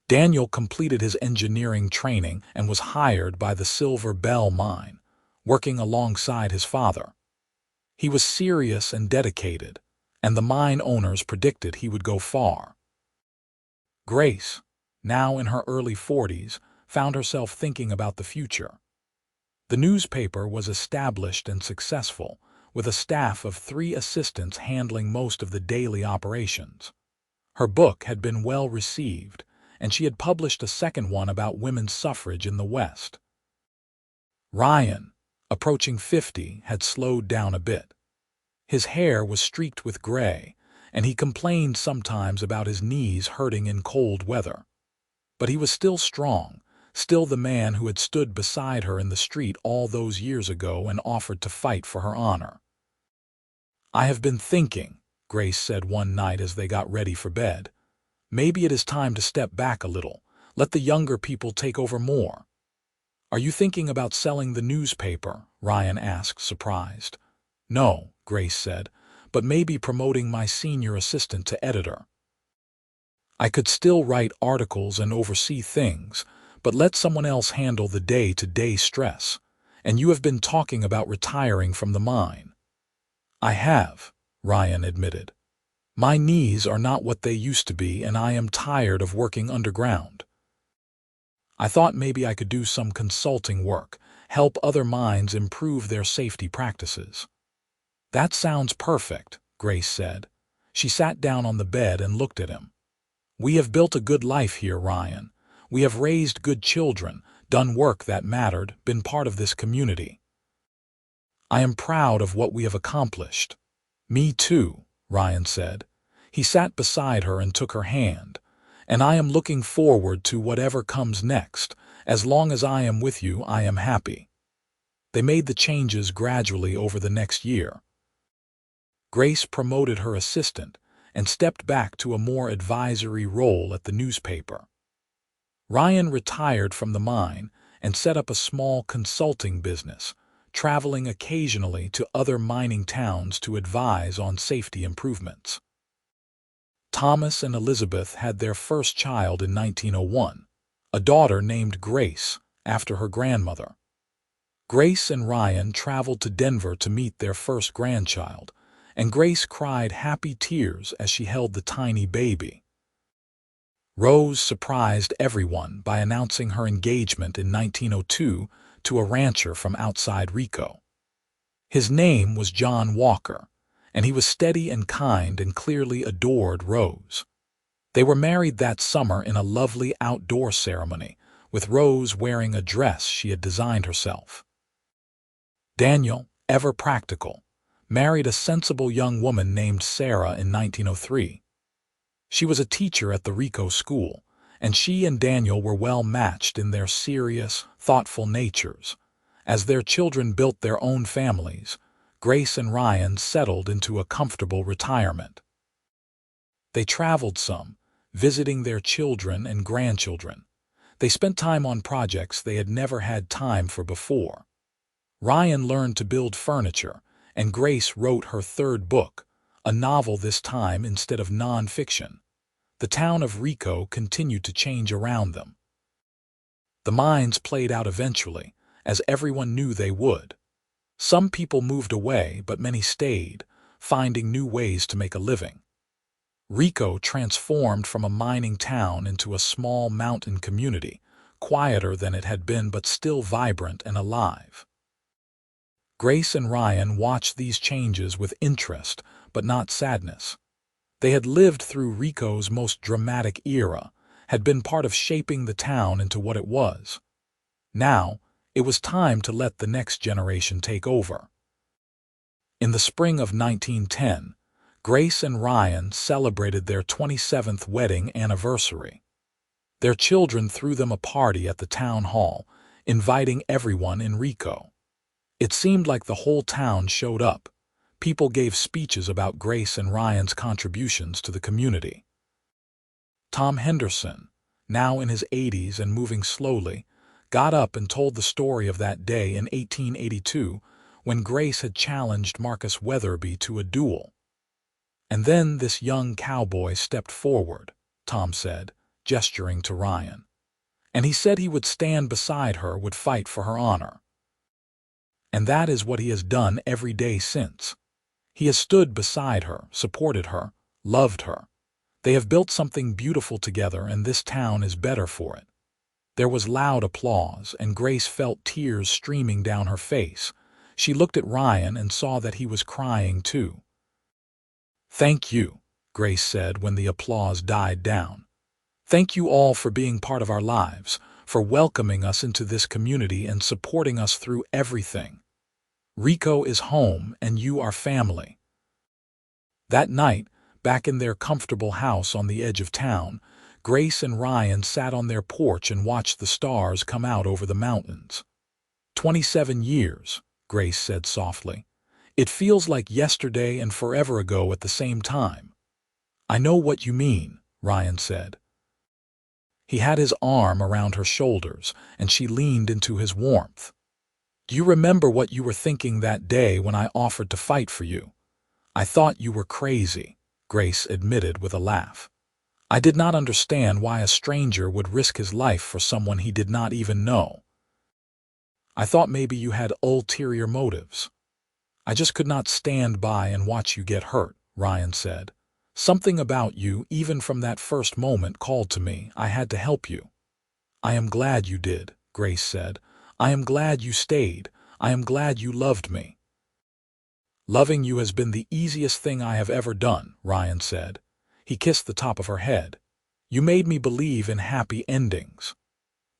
Daniel completed his engineering training and was hired by the Silver Bell mine, working alongside his father. He was serious and dedicated, and the mine owners predicted he would go far. Grace, now in her early 40s, found herself thinking about the future. The newspaper was established and successful, with a staff of 3 assistants handling most of the daily operations. Her book had been well received, and she had published a second one about women's suffrage in the West. Ryan, approaching 50, had slowed down a bit. His hair was streaked with gray, and he complained sometimes about his knees hurting in cold weather. But he was still strong, still the man who had stood beside her in the street all those years ago and offered to fight for her honor. "I have been thinking," Grace said one night as they got ready for bed. "Maybe it is time to step back a little, let the younger people take over more." "Are you thinking about selling the newspaper?" Ryan asked, surprised. "No," Grace said, "but maybe promoting my senior assistant to editor. I could still write articles and oversee things, but let someone else handle the day-to-day stress. And you have been talking about retiring from the mine." "I have," Ryan admitted. "My knees are not what they used to be, and I am tired of working underground. I thought maybe I could do some consulting work, help other mines improve their safety practices." "That sounds perfect," Grace said. She sat down on the bed and looked at him. "We have built a good life here, Ryan. We have raised good children, done work that mattered, been part of this community. I am proud of what we have accomplished. Me too, Ryan said. He sat beside her and took her hand. And I am looking forward to whatever comes next. As long as I am with you, I am happy. They made the changes gradually over the next year. Grace promoted her assistant and stepped back to a more advisory role at the newspaper. Ryan retired from the mine and set up a small consulting business, traveling occasionally to other mining towns to advise on safety improvements. Thomas and Elizabeth had their first child in 1901, a daughter named Grace, after her grandmother. Grace and Ryan traveled to Denver to meet their first grandchild, and Grace cried happy tears as she held the tiny baby. Rose surprised everyone by announcing her engagement in 1902 to a rancher from outside Rico. His name was John Walker, and he was steady and kind and clearly adored Rose. They were married that summer in a lovely outdoor ceremony, with Rose wearing a dress she had designed herself. Daniel, ever practical, married a sensible young woman named Sarah in 1903. She was a teacher at the Rico school, and she and Daniel were well matched in their serious, thoughtful natures. As their children built their own families, Grace and Ryan settled into a comfortable retirement. They traveled some, visiting their children and grandchildren. They spent time on projects they had never had time for before. Ryan learned to build furniture, and Grace wrote her third book, a novel this time instead of non-fiction. The town of Rico continued to change around them. The mines played out eventually, as everyone knew they would. Some people moved away, but many stayed, finding new ways to make a living. Rico transformed from a mining town into a small mountain community, quieter than it had been but still vibrant and alive. Grace and Ryan watched these changes with interest, but not sadness. They had lived through Rico's most dramatic era, had been part of shaping the town into what it was. Now, it was time to let the next generation take over. In the spring of 1910, Grace and Ryan celebrated their 27th wedding anniversary. Their children threw them a party at the town hall, inviting everyone in Rico. It seemed like the whole town showed up. People gave speeches about Grace and Ryan's contributions to the community. Tom Henderson, now in his 80s and moving slowly, got up and told the story of that day in 1882 when Grace had challenged Marcus Weatherby to a duel. And then this young cowboy stepped forward, Tom said, gesturing to Ryan. And he said he would stand beside her, would fight for her honor. And that is what he has done every day since. He has stood beside her, supported her, loved her. They have built something beautiful together, and this town is better for it. There was loud applause, and Grace felt tears streaming down her face. She looked at Ryan and saw that he was crying too. "Thank you," Grace said when the applause died down. "Thank you all for being part of our lives, for welcoming us into this community and supporting us through everything. Rico is home, and you are family." That night, back in their comfortable house on the edge of town, Grace and Ryan sat on their porch and watched the stars come out over the mountains. 27 years, Grace said softly. "It feels like yesterday and forever ago at the same time." "I know what you mean," Ryan said. He had his arm around her shoulders, and she leaned into his warmth. "Do you remember what you were thinking that day when I offered to fight for you?" "I thought you were crazy," Grace admitted with a laugh. "I did not understand why a stranger would risk his life for someone he did not even know. I thought maybe you had ulterior motives. I just could not stand by and watch you get hurt," Ryan said. "Something about you, even from that first moment, called to me. I had to help you." "I am glad you did," Grace said. "I am glad you stayed. I am glad you loved me." "Loving you has been the easiest thing I have ever done," Ryan said. He kissed the top of her head. "You made me believe in happy endings."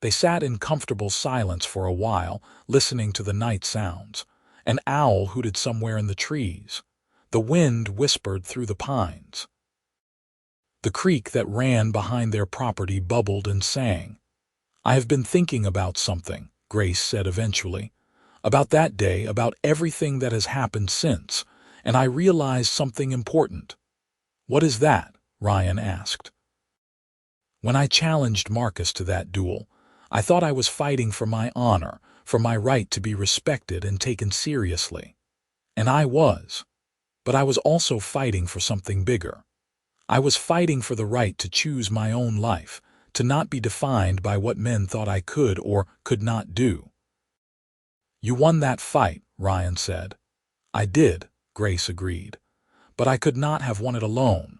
They sat in comfortable silence for a while, listening to the night sounds. An owl hooted somewhere in the trees. The wind whispered through the pines. The creek that ran behind their property bubbled and sang. "I have been thinking about something," Grace said eventually. "About that day, about everything that has happened since, and I realized something important." "What is that?" Ryan asked. "When I challenged Marcus to that duel, I thought I was fighting for my honor, for my right to be respected and taken seriously. And I was. But I was also fighting for something bigger. I was fighting for the right to choose my own life, to not be defined by what men thought I could or could not do." "You won that fight," Ryan said. "I did," Grace agreed. "But I could not have won it alone.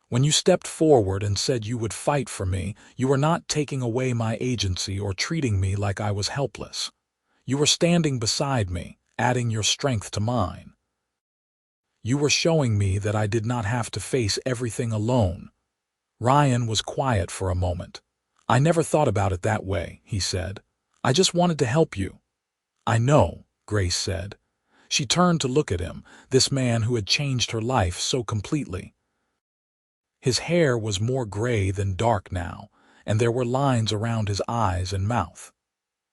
When you stepped forward and said you would fight for me, you were not taking away my agency or treating me like I was helpless. You were standing beside me, adding your strength to mine. You were showing me that I did not have to face everything alone." Ryan was quiet for a moment. "I never thought about it that way," he said. "I just wanted to help you." "I know," Grace said. She turned to look at him, this man who had changed her life so completely. His hair was more gray than dark now, and there were lines around his eyes and mouth.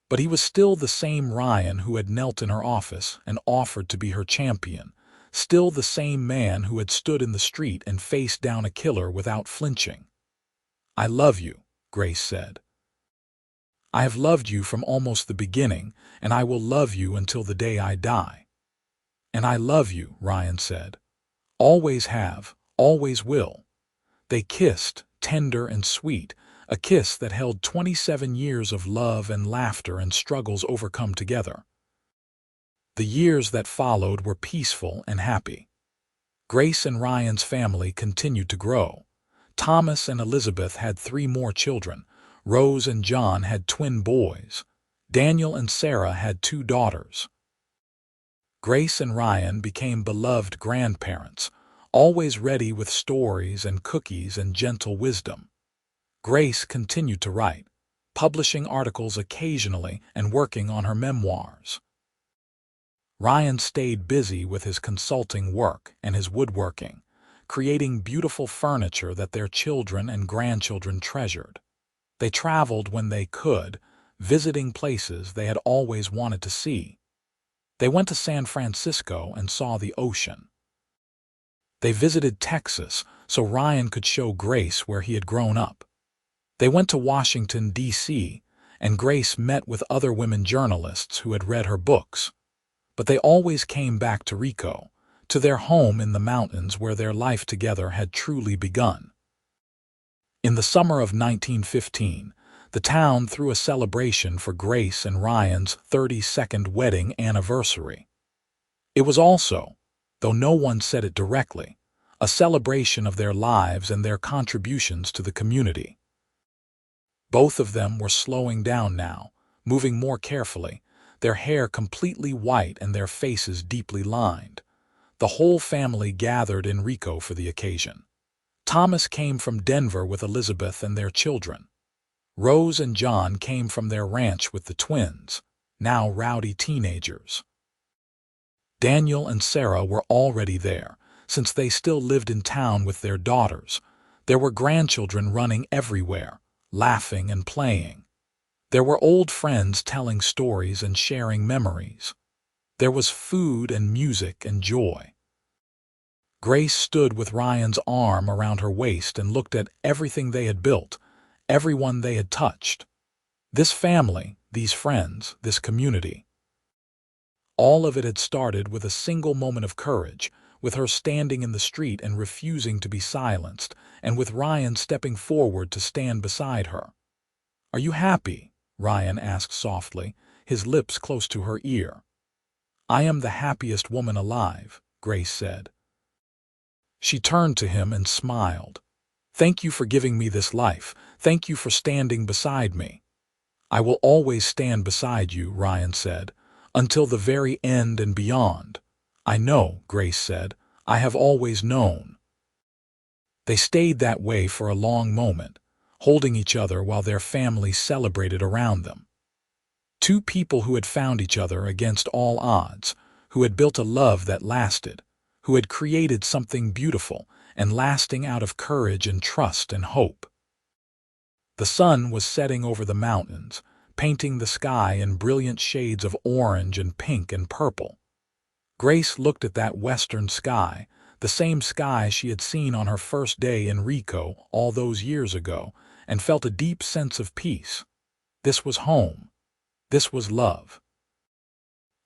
But he was still the same Ryan who had knelt in her office and offered to be her champion, still the same man who had stood in the street and faced down a killer without flinching. "I love you," Grace said. "I have loved you from almost the beginning, and I will love you until the day I die." "And I love you," Ryan said. "Always have, always will." They kissed, tender and sweet, a kiss that held 27 years of love and laughter and struggles overcome together. The years that followed were peaceful and happy. Grace and Ryan's family continued to grow. Thomas and Elizabeth had 3 more children. Rose and John had twin boys. Daniel and Sarah had 2 daughters. Grace and Ryan became beloved grandparents, always ready with stories and cookies and gentle wisdom. Grace continued to write, publishing articles occasionally and working on her memoirs. Ryan stayed busy with his consulting work and his woodworking, creating beautiful furniture that their children and grandchildren treasured. They traveled when they could, visiting places they had always wanted to see. They went to San Francisco and saw the ocean. They visited Texas so Ryan could show Grace where he had grown up. They went to Washington, D.C., and Grace met with other women journalists who had read her books. But they always came back to Rico, to their home in the mountains where their life together had truly begun. In the summer of 1915, the town threw a celebration for Grace and Ryan's 32nd wedding anniversary. It was also, though no one said it directly, a celebration of their lives and their contributions to the community. Both of them were slowing down now, moving more carefully, their hair completely white and their faces deeply lined. The whole family gathered in Rico for the occasion. Thomas came from Denver with Elizabeth and their children. Rose and John came from their ranch with the twins, now rowdy teenagers. Daniel and Sarah were already there, since they still lived in town with their daughters. There were grandchildren running everywhere, laughing and playing. There were old friends telling stories and sharing memories. There was food and music and joy. Grace stood with Ryan's arm around her waist and looked at everything they had built, everyone they had touched. This family, these friends, this community. All of it had started with a single moment of courage, with her standing in the street and refusing to be silenced, and with Ryan stepping forward to stand beside her. "Are you happy?" Ryan asked softly, his lips close to her ear. "I am the happiest woman alive," Grace said. She turned to him and smiled. "Thank you for giving me this life. Thank you for standing beside me." "I will always stand beside you," Ryan said, "until the very end and beyond." "I know," Grace said. "I have always known." They stayed that way for a long moment, holding each other while their families celebrated around them. 2 people who had found each other against all odds, who had built a love that lasted, who had created something beautiful and lasting out of courage and trust and hope. The sun was setting over the mountains, painting the sky in brilliant shades of orange and pink and purple. Grace looked at that western sky, the same sky she had seen on her first day in Rico all those years ago, and felt a deep sense of peace. This was home. This was love.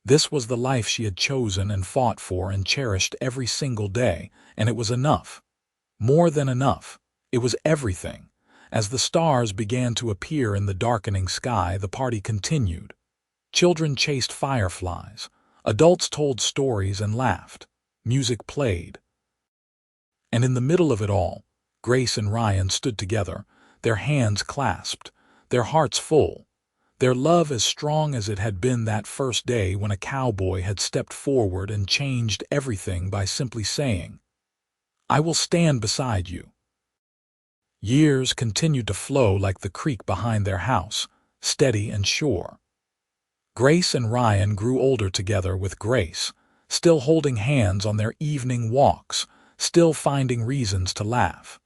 This was the life she had chosen and fought for and cherished every single day, and it was enough. More than enough. It was everything. As the stars began to appear in the darkening sky, the party continued. Children chased fireflies. Adults told stories and laughed. Music played. And in the middle of it all, Grace and Ryan stood together, their hands clasped, their hearts full, their love as strong as it had been that first day when a cowboy had stepped forward and changed everything by simply saying, "I will stand beside you." Years continued to flow like the creek behind their house, steady and sure. Grace and Ryan grew older together with Grace, still holding hands on their evening walks, still finding reasons to laugh.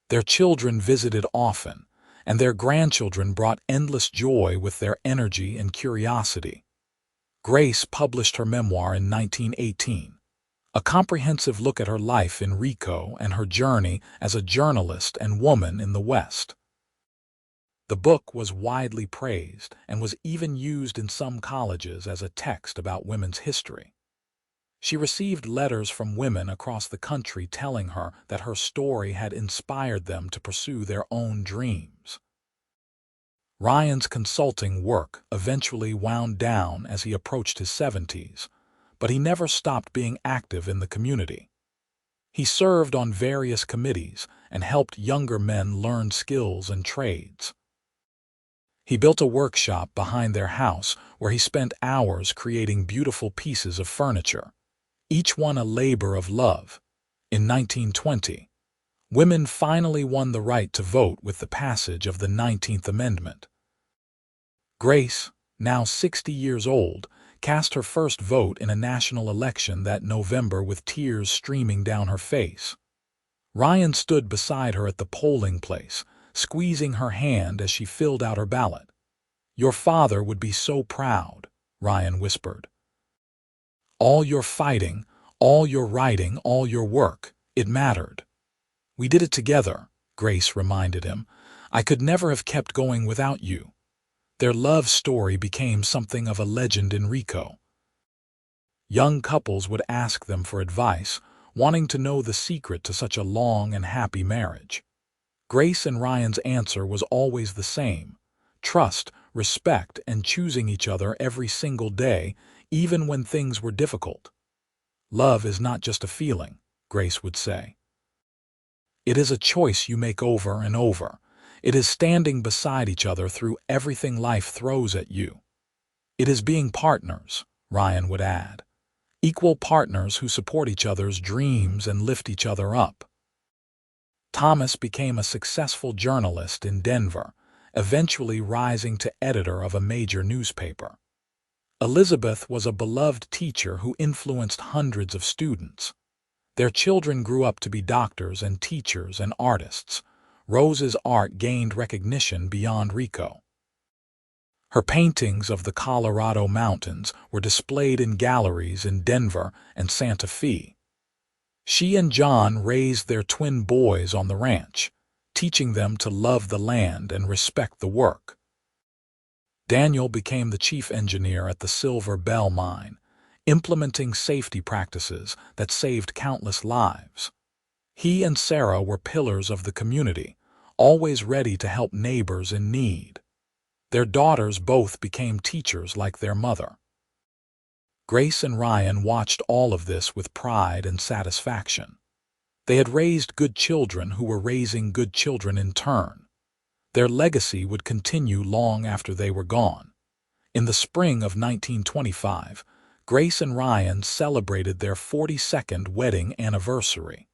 Their children visited often, and their grandchildren brought endless joy with their energy and curiosity. Grace published her memoir in 1918, a comprehensive look at her life in Rico and her journey as a journalist and woman in the West. The book was widely praised and was even used in some colleges as a text about women's history. She received letters from women across the country telling her that her story had inspired them to pursue their own dreams. Ryan's consulting work eventually wound down as he approached his 70s, but he never stopped being active in the community. He served on various committees and helped younger men learn skills and trades. He built a workshop behind their house where he spent hours creating beautiful pieces of furniture, each one a labor of love. In 1920, women finally won the right to vote with the passage of the 19th Amendment. Grace, now 60 years old, cast her first vote in a national election that November with tears streaming down her face. Ryan stood beside her at the polling place, squeezing her hand as she filled out her ballot. "Your father would be so proud," Ryan whispered. "All your fighting, all your writing, all your work, it mattered." "We did it together," Grace reminded him. "I could never have kept going without you." Their love story became something of a legend in Rico. Young couples would ask them for advice, wanting to know the secret to such a long and happy marriage. Grace and Ryan's answer was always the same: trust, respect, and choosing each other every single day, even when things were difficult. "Love is not just a feeling," Grace would say. "It is a choice you make over and over. It is standing beside each other through everything life throws at you." "It is being partners," Ryan would add. "Equal partners who support each other's dreams and lift each other up." Thomas became a successful journalist in Denver, eventually rising to editor of a major newspaper. Elizabeth was a beloved teacher who influenced hundreds of students. Their children grew up to be doctors and teachers and artists. Rose's art gained recognition beyond Rico. Her paintings of the Colorado mountains were displayed in galleries in Denver and Santa Fe. She and John raised their twin boys on the ranch, teaching them to love the land and respect the work. Daniel became the chief engineer at the Silver Bell mine, implementing safety practices that saved countless lives. He and Sarah were pillars of the community, always ready to help neighbors in need. Their daughters both became teachers like their mother. Grace and Ryan watched all of this with pride and satisfaction. They had raised good children who were raising good children in turn. Their legacy would continue long after they were gone. In the spring of 1925, Grace and Ryan celebrated their 42nd wedding anniversary.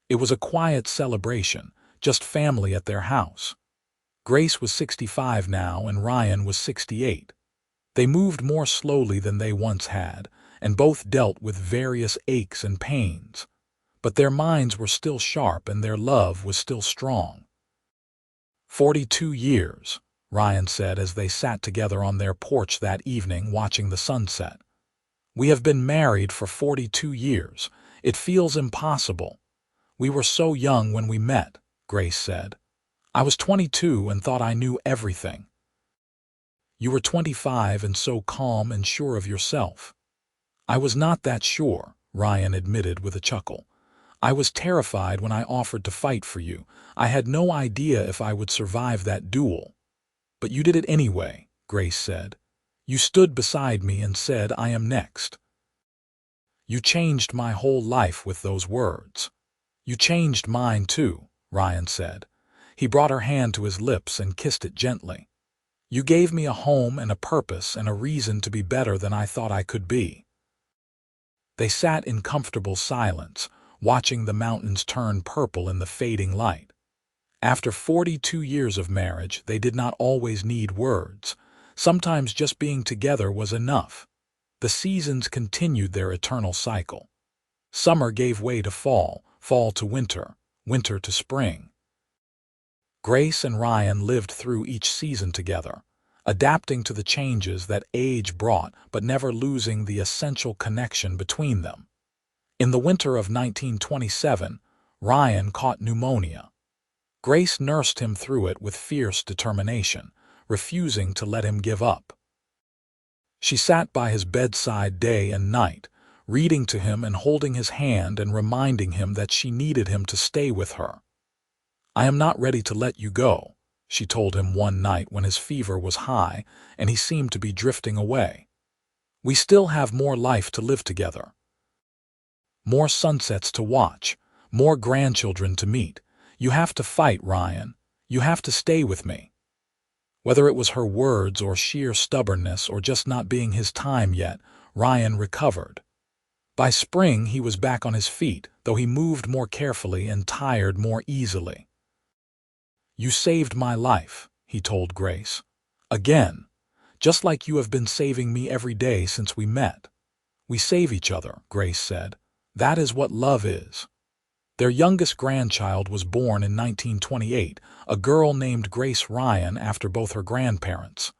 It was a quiet celebration, just family at their house. Grace was 65 now and Ryan was 68. They moved more slowly than they once had, and both dealt with various aches and pains. But their minds were still sharp and their love was still strong. 42 years, Ryan said as they sat together on their porch that evening watching the sunset. We have been married for 42 years. It feels impossible. We were so young when we met, Grace said. I was 22 and thought I knew everything. You were 25 and so calm and sure of yourself. I was not that sure, Ryan admitted with a chuckle. I was terrified when I offered to fight for you. I had no idea if I would survive that duel. But you did it anyway, Grace said. You stood beside me and said, I am next. You changed my whole life with those words. You changed mine too, Ryan said. He brought her hand to his lips and kissed it gently. You gave me a home and a purpose and a reason to be better than I thought I could be. They sat in comfortable silence, watching the mountains turn purple in the fading light. After 42 years of marriage, they did not always need words. Sometimes just being together was enough. The seasons continued their eternal cycle. Summer gave way to fall, fall to winter, winter to spring. Grace and Ryan lived through each season together, adapting to the changes that age brought but never losing the essential connection between them. In the winter of 1927, Ryan caught pneumonia. Grace nursed him through it with fierce determination, refusing to let him give up. She sat by his bedside day and night, reading to him and holding his hand and reminding him that she needed him to stay with her. I am not ready to let you go, she told him one night when his fever was high and he seemed to be drifting away. We still have more life to live together. More sunsets to watch, more grandchildren to meet. You have to fight, Ryan. You have to stay with me. Whether it was her words or sheer stubbornness or just not being his time yet, Ryan recovered. By spring he was back on his feet, though he moved more carefully and tired more easily. You saved my life, he told Grace. Again, just like you have been saving me every day since we met. We save each other, Grace said. That is what love is. Their youngest grandchild was born in 1928, a girl named Grace Ryan after both her grandparents.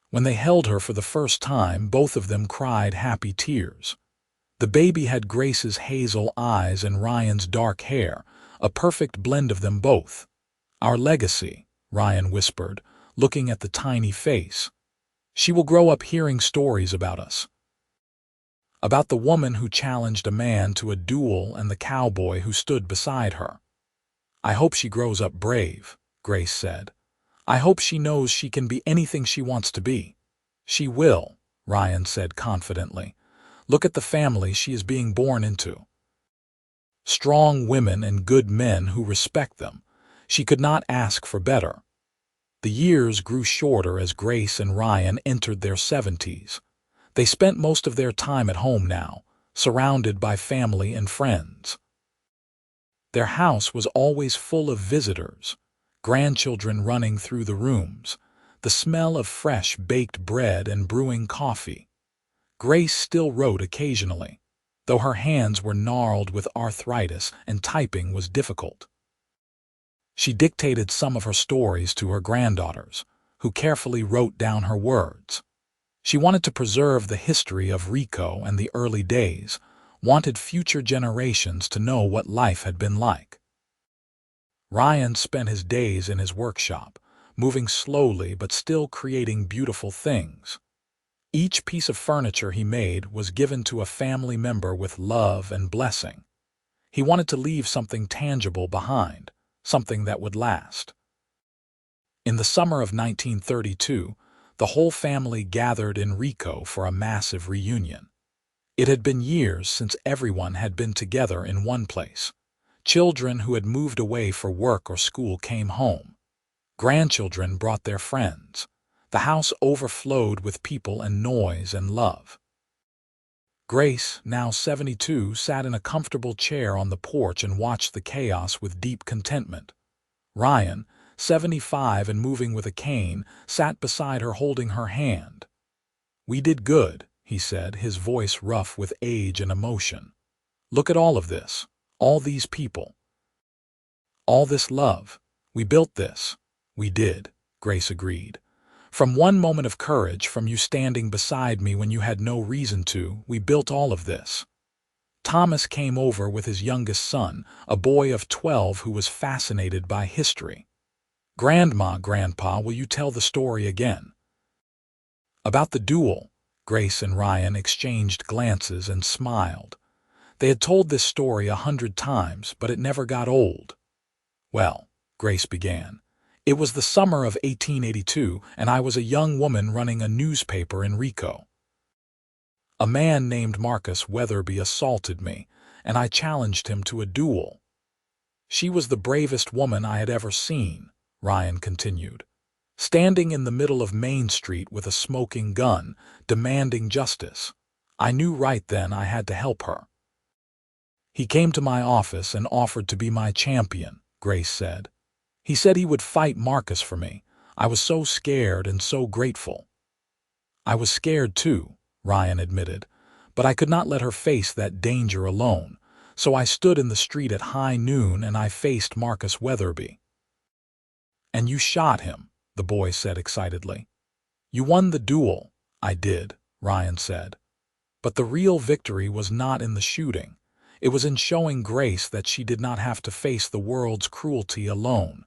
When they held her for the first time, both of them cried happy tears. The baby had Grace's hazel eyes and Ryan's dark hair, a perfect blend of them both. Our legacy, Ryan whispered, looking at the tiny face. She will grow up hearing stories about us. About the woman who challenged a man to a duel and the cowboy who stood beside her. I hope she grows up brave, Grace said. I hope she knows she can be anything she wants to be. She will, Ryan said confidently. Look at the family she is being born into. Strong women and good men who respect them. She could not ask for better. The years grew shorter as Grace and Ryan entered their 70s. They spent most of their time at home now, surrounded by family and friends. Their house was always full of visitors, grandchildren running through the rooms, the smell of fresh baked bread and brewing coffee. Grace still wrote occasionally, though her hands were gnarled with arthritis and typing was difficult. She dictated some of her stories to her granddaughters, who carefully wrote down her words. She wanted to preserve the history of Rico and the early days, wanted future generations to know what life had been like. Ryan spent his days in his workshop, moving slowly but still creating beautiful things. Each piece of furniture he made was given to a family member with love and blessing. He wanted to leave something tangible behind, something that would last. In the summer of 1932, the whole family gathered in Rico for a massive reunion. It had been years since everyone had been together in one place. Children who had moved away for work or school came home. Grandchildren brought their friends. The house overflowed with people and noise and love. Grace, now 72, sat in a comfortable chair on the porch and watched the chaos with deep contentment. Ryan, 75 and moving with a cane, sat beside her holding her hand. We did good, he said, his voice rough with age and emotion. "Look at all of this. All these people. All this love. We built this." "We did," Grace agreed. "From one moment of courage, from you standing beside me when you had no reason to, we built all of this." Thomas came over with his youngest son, a boy of 12 who was fascinated by history. Grandpa, will you tell the story again?" About the duel. Grace and Ryan exchanged glances and smiled. They had told this story 100 times, but it never got old. "Well," Grace began, "it was the summer of 1882, and I was a young woman running a newspaper in Rico. A man named Marcus Weatherby assaulted me, and I challenged him to a duel. She was the bravest woman I had ever seen," Ryan continued, "standing in the middle of Main Street with a smoking gun, demanding justice. I knew right then I had to help her." "He came to my office and offered to be my champion," Grace said. "He said he would fight Marcus for me. I was so scared and so grateful." "I was scared too," Ryan admitted, "but I could not let her face that danger alone, so I stood in the street at high noon and I faced Marcus Weatherby." "And you shot him," the boy said excitedly. "You won the duel." "I did," Ryan said. "But the real victory was not in the shooting. It was in showing Grace that she did not have to face the world's cruelty alone.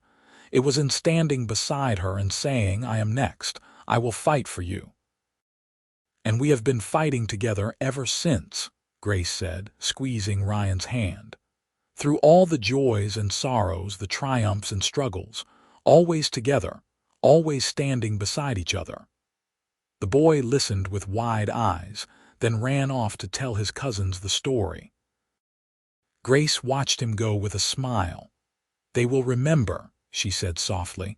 It was in standing beside her and saying, 'I am next. I will fight for you.' And we have been fighting together ever since," Grace said, squeezing Ryan's hand. "Through all the joys and sorrows, the triumphs and struggles, always together, always standing beside each other." The boy listened with wide eyes, then ran off to tell his cousins the story. Grace watched him go with a smile. "They will remember," she said softly.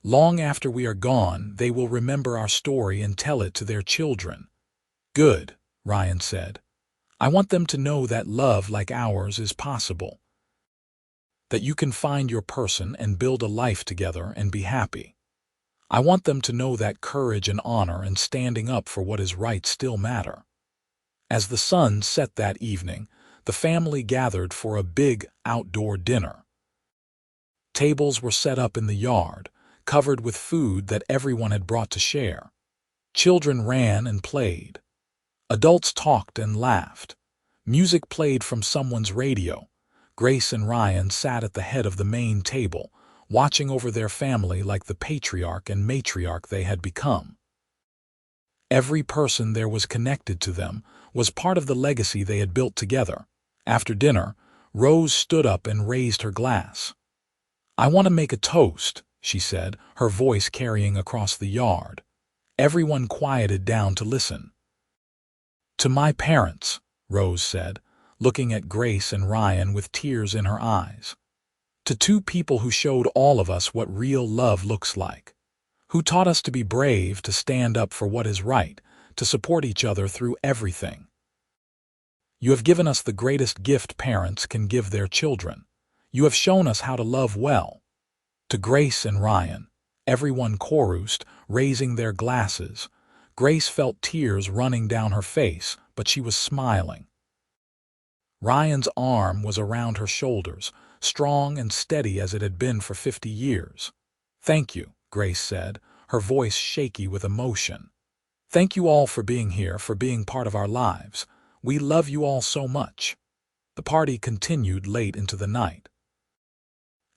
"Long after we are gone, they will remember our story and tell it to their children." "Good," Ryan said. "I want them to know that love like ours is possible. That you can find your person and build a life together and be happy. I want them to know that courage and honor and standing up for what is right still matter." As the sun set that evening, the family gathered for a big outdoor dinner. Tables were set up in the yard, covered with food that everyone had brought to share. Children ran and played. Adults talked and laughed. Music played from someone's radio. Grace and Ryan sat at the head of the main table, watching over their family like the patriarch and matriarch they had become. Every person there was connected to them was part of the legacy they had built together. After dinner, Rose stood up and raised her glass. "I want to make a toast," she said, her voice carrying across the yard. Everyone quieted down to listen. "To my parents," Rose said, looking at Grace and Ryan with tears in her eyes. "To two people who showed all of us what real love looks like. Who taught us to be brave, to stand up for what is right, to support each other through everything. You have given us the greatest gift parents can give their children. You have shown us how to love well." To Grace and Ryan, everyone chorused, raising their glasses. Grace felt tears running down her face, but she was smiling. Ryan's arm was around her shoulders, strong and steady as it had been for 50 years. "Thank you," Grace said, her voice shaky with emotion. "Thank you all for being here, for being part of our lives. We love you all so much." The party continued late into the night.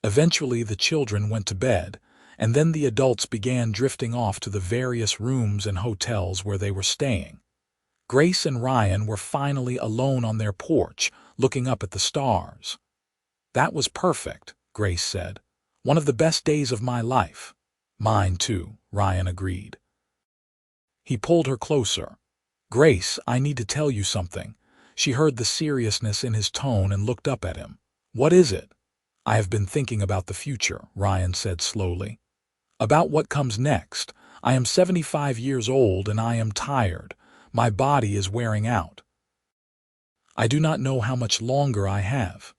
Eventually the children went to bed, and then the adults began drifting off to the various rooms and hotels where they were staying. Grace and Ryan were finally alone on their porch, looking up at the stars. "That was perfect," Grace said. "One of the best days of my life." "Mine too," Ryan agreed. He pulled her closer. "Grace, I need to tell you something." She heard the seriousness in his tone and looked up at him. "What is it?" "I have been thinking about the future," Ryan said slowly. "About what comes next. I am 75 years old and I am tired. My body is wearing out. I do not know how much longer I have."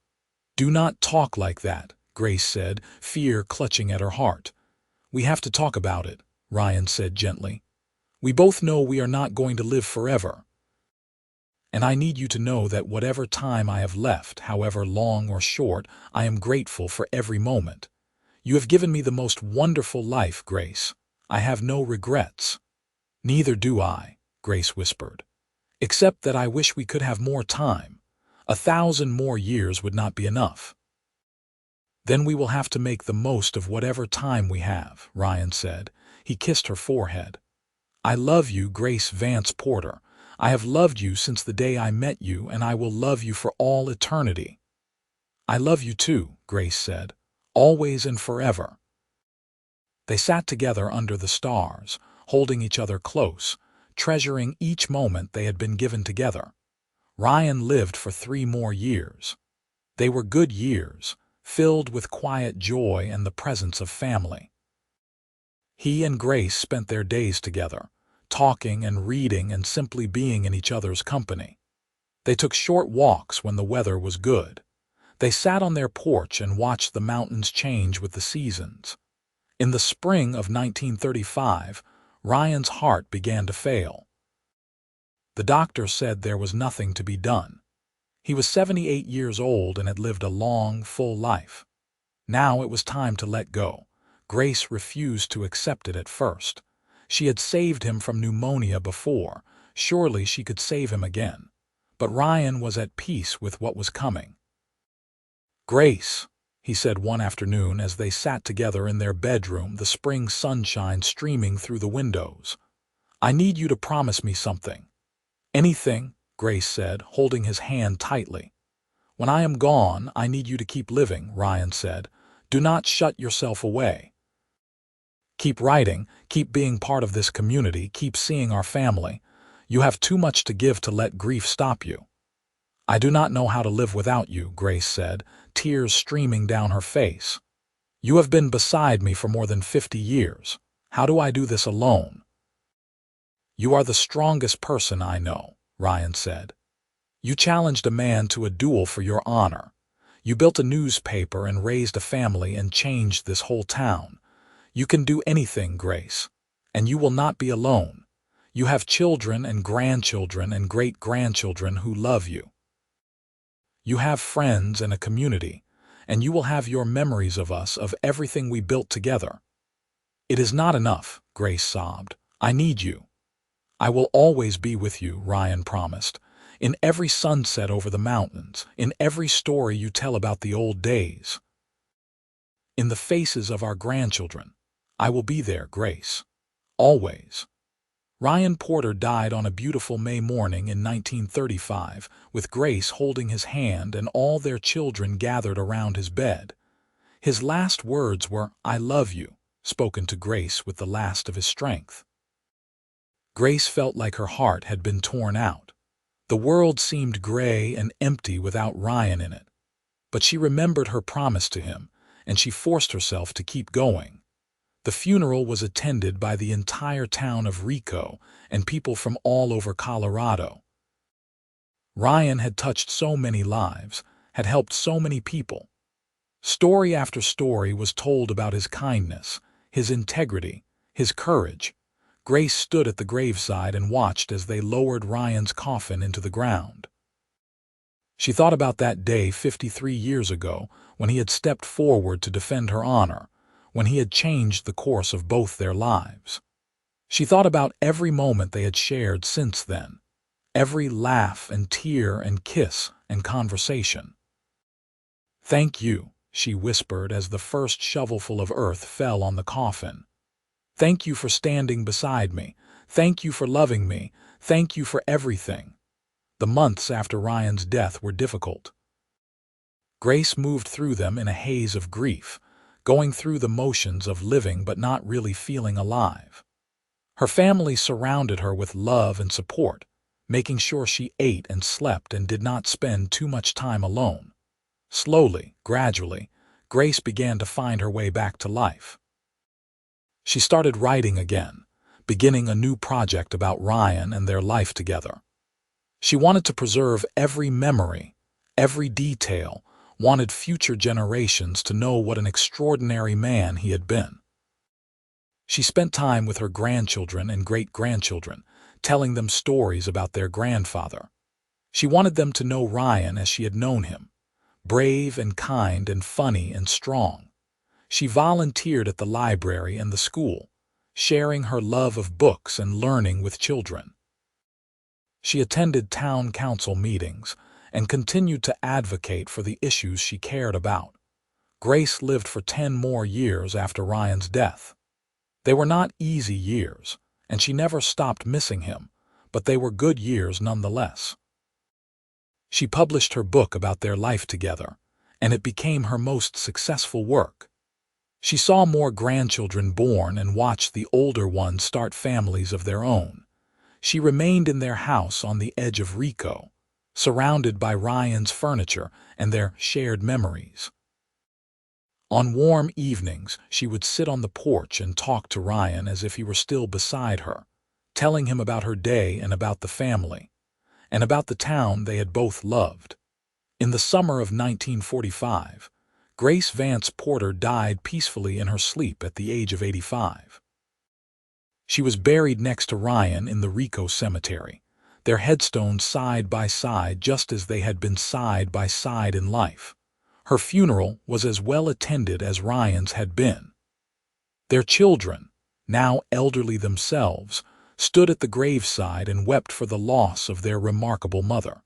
"Do not talk like that," Grace said, fear clutching at her heart. "We have to talk about it," Ryan said gently. "We both know we are not going to live forever. And I need you to know that whatever time I have left, however long or short, I am grateful for every moment. You have given me the most wonderful life, Grace. I have no regrets." "Neither do I," Grace whispered. "Except that I wish we could have more time. 1,000 more years would not be enough." "Then we will have to make the most of whatever time we have," Ryan said. He kissed her forehead. "I love you, Grace Vance Porter. I have loved you since the day I met you, and I will love you for all eternity." "I love you too," Grace said. "Always and forever." They sat together under the stars, holding each other close, treasuring each moment they had been given together. Ryan lived for 3 more years. They were good years, filled with quiet joy and the presence of family. He and Grace spent their days together, talking and reading and simply being in each other's company. They took short walks when the weather was good. They sat on their porch and watched the mountains change with the seasons. In the spring of 1935, Ryan's heart began to fail. The doctor said there was nothing to be done. He was 78 years old and had lived a long, full life. Now it was time to let go. Grace refused to accept it at first. She had saved him from pneumonia before. Surely she could save him again. But Ryan was at peace with what was coming. "Grace," he said one afternoon as they sat together in their bedroom, the spring sunshine streaming through the windows, "I need you to promise me something." "Anything," Grace said, holding his hand tightly. "When I am gone, I need you to keep living," Ryan said. "Do not shut yourself away. Keep writing, keep being part of this community, keep seeing our family. You have too much to give to let grief stop you." "I do not know how to live without you," Grace said, tears streaming down her face. "You have been beside me for more than 50 years. How do I do this alone?" "You are the strongest person I know," Ryan said. "You challenged a man to a duel for your honor. You built a newspaper and raised a family and changed this whole town. You can do anything, Grace. And you will not be alone. You have children and grandchildren and great-grandchildren who love you. You have friends and a community, and you will have your memories of us, of everything we built together." "It is not enough," Grace sobbed. "I need you." "I will always be with you," Ryan promised. "In every sunset over the mountains, in every story you tell about the old days. In the faces of our grandchildren. I will be there, Grace. Always." Ryan Porter died on a beautiful May morning in 1935, with Grace holding his hand and all their children gathered around his bed. His last words were, "I love you," spoken to Grace with the last of his strength. Grace felt like her heart had been torn out. The world seemed gray and empty without Ryan in it. But she remembered her promise to him, and she forced herself to keep going. The funeral was attended by the entire town of Rico and people from all over Colorado. Ryan had touched so many lives, had helped so many people. Story after story was told about his kindness, his integrity, his courage. Grace stood at the graveside and watched as they lowered Ryan's coffin into the ground. She thought about that day 53 years ago when he had stepped forward to defend her honor, when he had changed the course of both their lives. She thought about every moment they had shared since then, every laugh and tear and kiss and conversation. "Thank you," she whispered as the first shovelful of earth fell on the coffin. "Thank you for standing beside me. Thank you for loving me. Thank you for everything." The months after Ryan's death were difficult. Grace moved through them in a haze of grief, going through the motions of living but not really feeling alive. Her family surrounded her with love and support, making sure she ate and slept and did not spend too much time alone. Slowly, gradually, Grace began to find her way back to life. She started writing again, beginning a new project about Ryan and their life together. She wanted to preserve every memory, every detail, wanted future generations to know what an extraordinary man he had been. She spent time with her grandchildren and great-grandchildren, telling them stories about their grandfather. She wanted them to know Ryan as she had known him, brave and kind and funny and strong. She volunteered at the library and the school, sharing her love of books and learning with children. She attended town council meetings and continued to advocate for the issues she cared about. Grace lived for 10 more years after Ryan's death. They were not easy years, and she never stopped missing him, but they were good years nonetheless. She published her book about their life together, and it became her most successful work. She saw more grandchildren born and watched the older ones start families of their own. She remained in their house on the edge of Rico, surrounded by Ryan's furniture and their shared memories. On warm evenings, she would sit on the porch and talk to Ryan as if he were still beside her, telling him about her day and about the family, and about the town they had both loved. In the summer of 1945, Grace Vance Porter died peacefully in her sleep at the age of 85. She was buried next to Ryan in the Rico cemetery, their headstones side by side just as they had been side by side in life. Her funeral was as well attended as Ryan's had been. Their children, now elderly themselves, stood at the graveside and wept for the loss of their remarkable mother.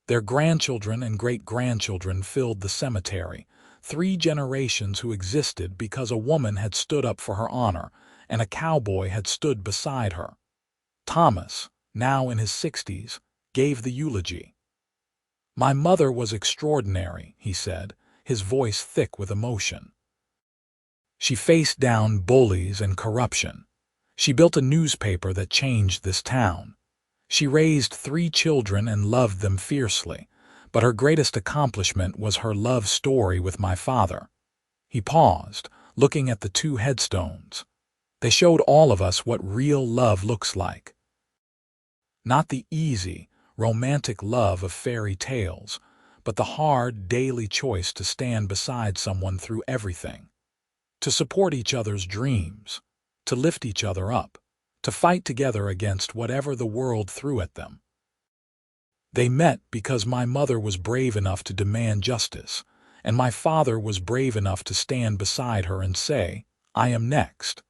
Their grandchildren and great-grandchildren filled the cemetery, 3 generations who existed because a woman had stood up for her honor and a cowboy had stood beside her. Thomas, now in his 60s, gave the eulogy. "My mother was extraordinary," he said, his voice thick with emotion. "She faced down bullies and corruption. She built a newspaper that changed this town. She raised 3 children and loved them fiercely, but her greatest accomplishment was her love story with my father." He paused, looking at the 2 headstones. "They showed all of us what real love looks like. Not the easy, romantic love of fairy tales, but the hard, daily choice to stand beside someone through everything, to support each other's dreams, to lift each other up, to fight together against whatever the world threw at them. They met because my mother was brave enough to demand justice, and my father was brave enough to stand beside her and say, 'I am next.'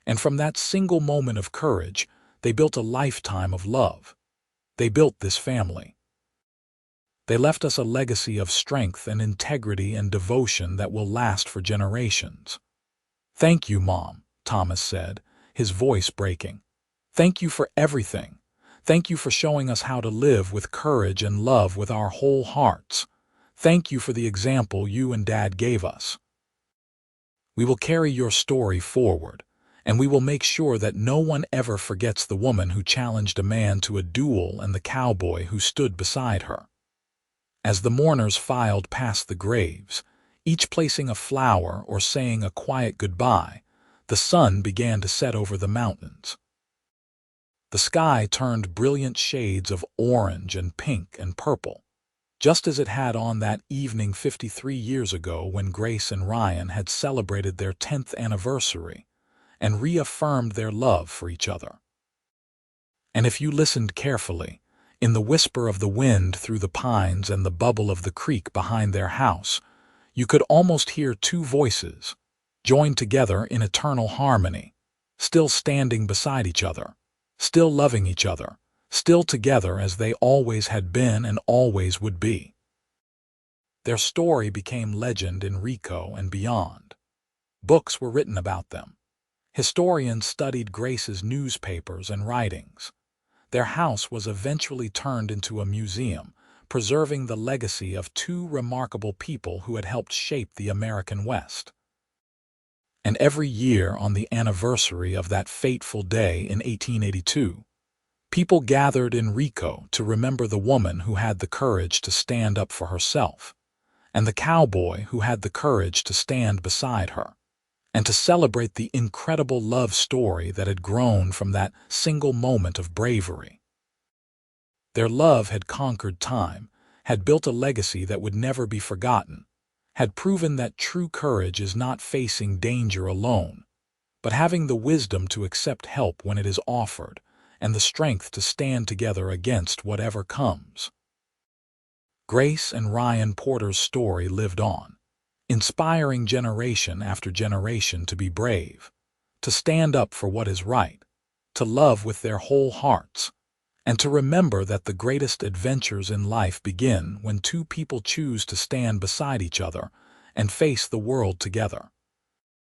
And from that single moment of courage, they built a lifetime of love. They built this family. They left us a legacy of strength and integrity and devotion that will last for generations." "Thank you, Mom," Thomas said, his voice breaking. "Thank you for everything. Thank you for showing us how to live with courage and love with our whole hearts. Thank you for the example you and Dad gave us. We will carry your story forward, and we will make sure that no one ever forgets the woman who challenged a man to a duel and the cowboy who stood beside her." As the mourners filed past the graves, each placing a flower or saying a quiet goodbye, the sun began to set over the mountains. The sky turned brilliant shades of orange and pink and purple, just as it had on that evening 53 years ago when Grace and Ryan had celebrated their 10th anniversary and reaffirmed their love for each other. And if you listened carefully, in the whisper of the wind through the pines and the bubble of the creek behind their house, you could almost hear 2 voices, joined together in eternal harmony, still standing beside each other, still loving each other, still together as they always had been and always would be. Their story became legend in Rico and beyond. Books were written about them. Historians studied Grace's newspapers and writings. Their house was eventually turned into a museum, preserving the legacy of 2 remarkable people who had helped shape the American West. And every year on the anniversary of that fateful day in 1882, people gathered in Rico to remember the woman who had the courage to stand up for herself, and the cowboy who had the courage to stand beside her, and to celebrate the incredible love story that had grown from that single moment of bravery. Their love had conquered time, had built a legacy that would never be forgotten, had proven that true courage is not facing danger alone, but having the wisdom to accept help when it is offered, and the strength to stand together against whatever comes. Grace and Ryan Porter's story lived on, inspiring generation after generation to be brave, to stand up for what is right, to love with their whole hearts, and to remember that the greatest adventures in life begin when two people choose to stand beside each other and face the world together.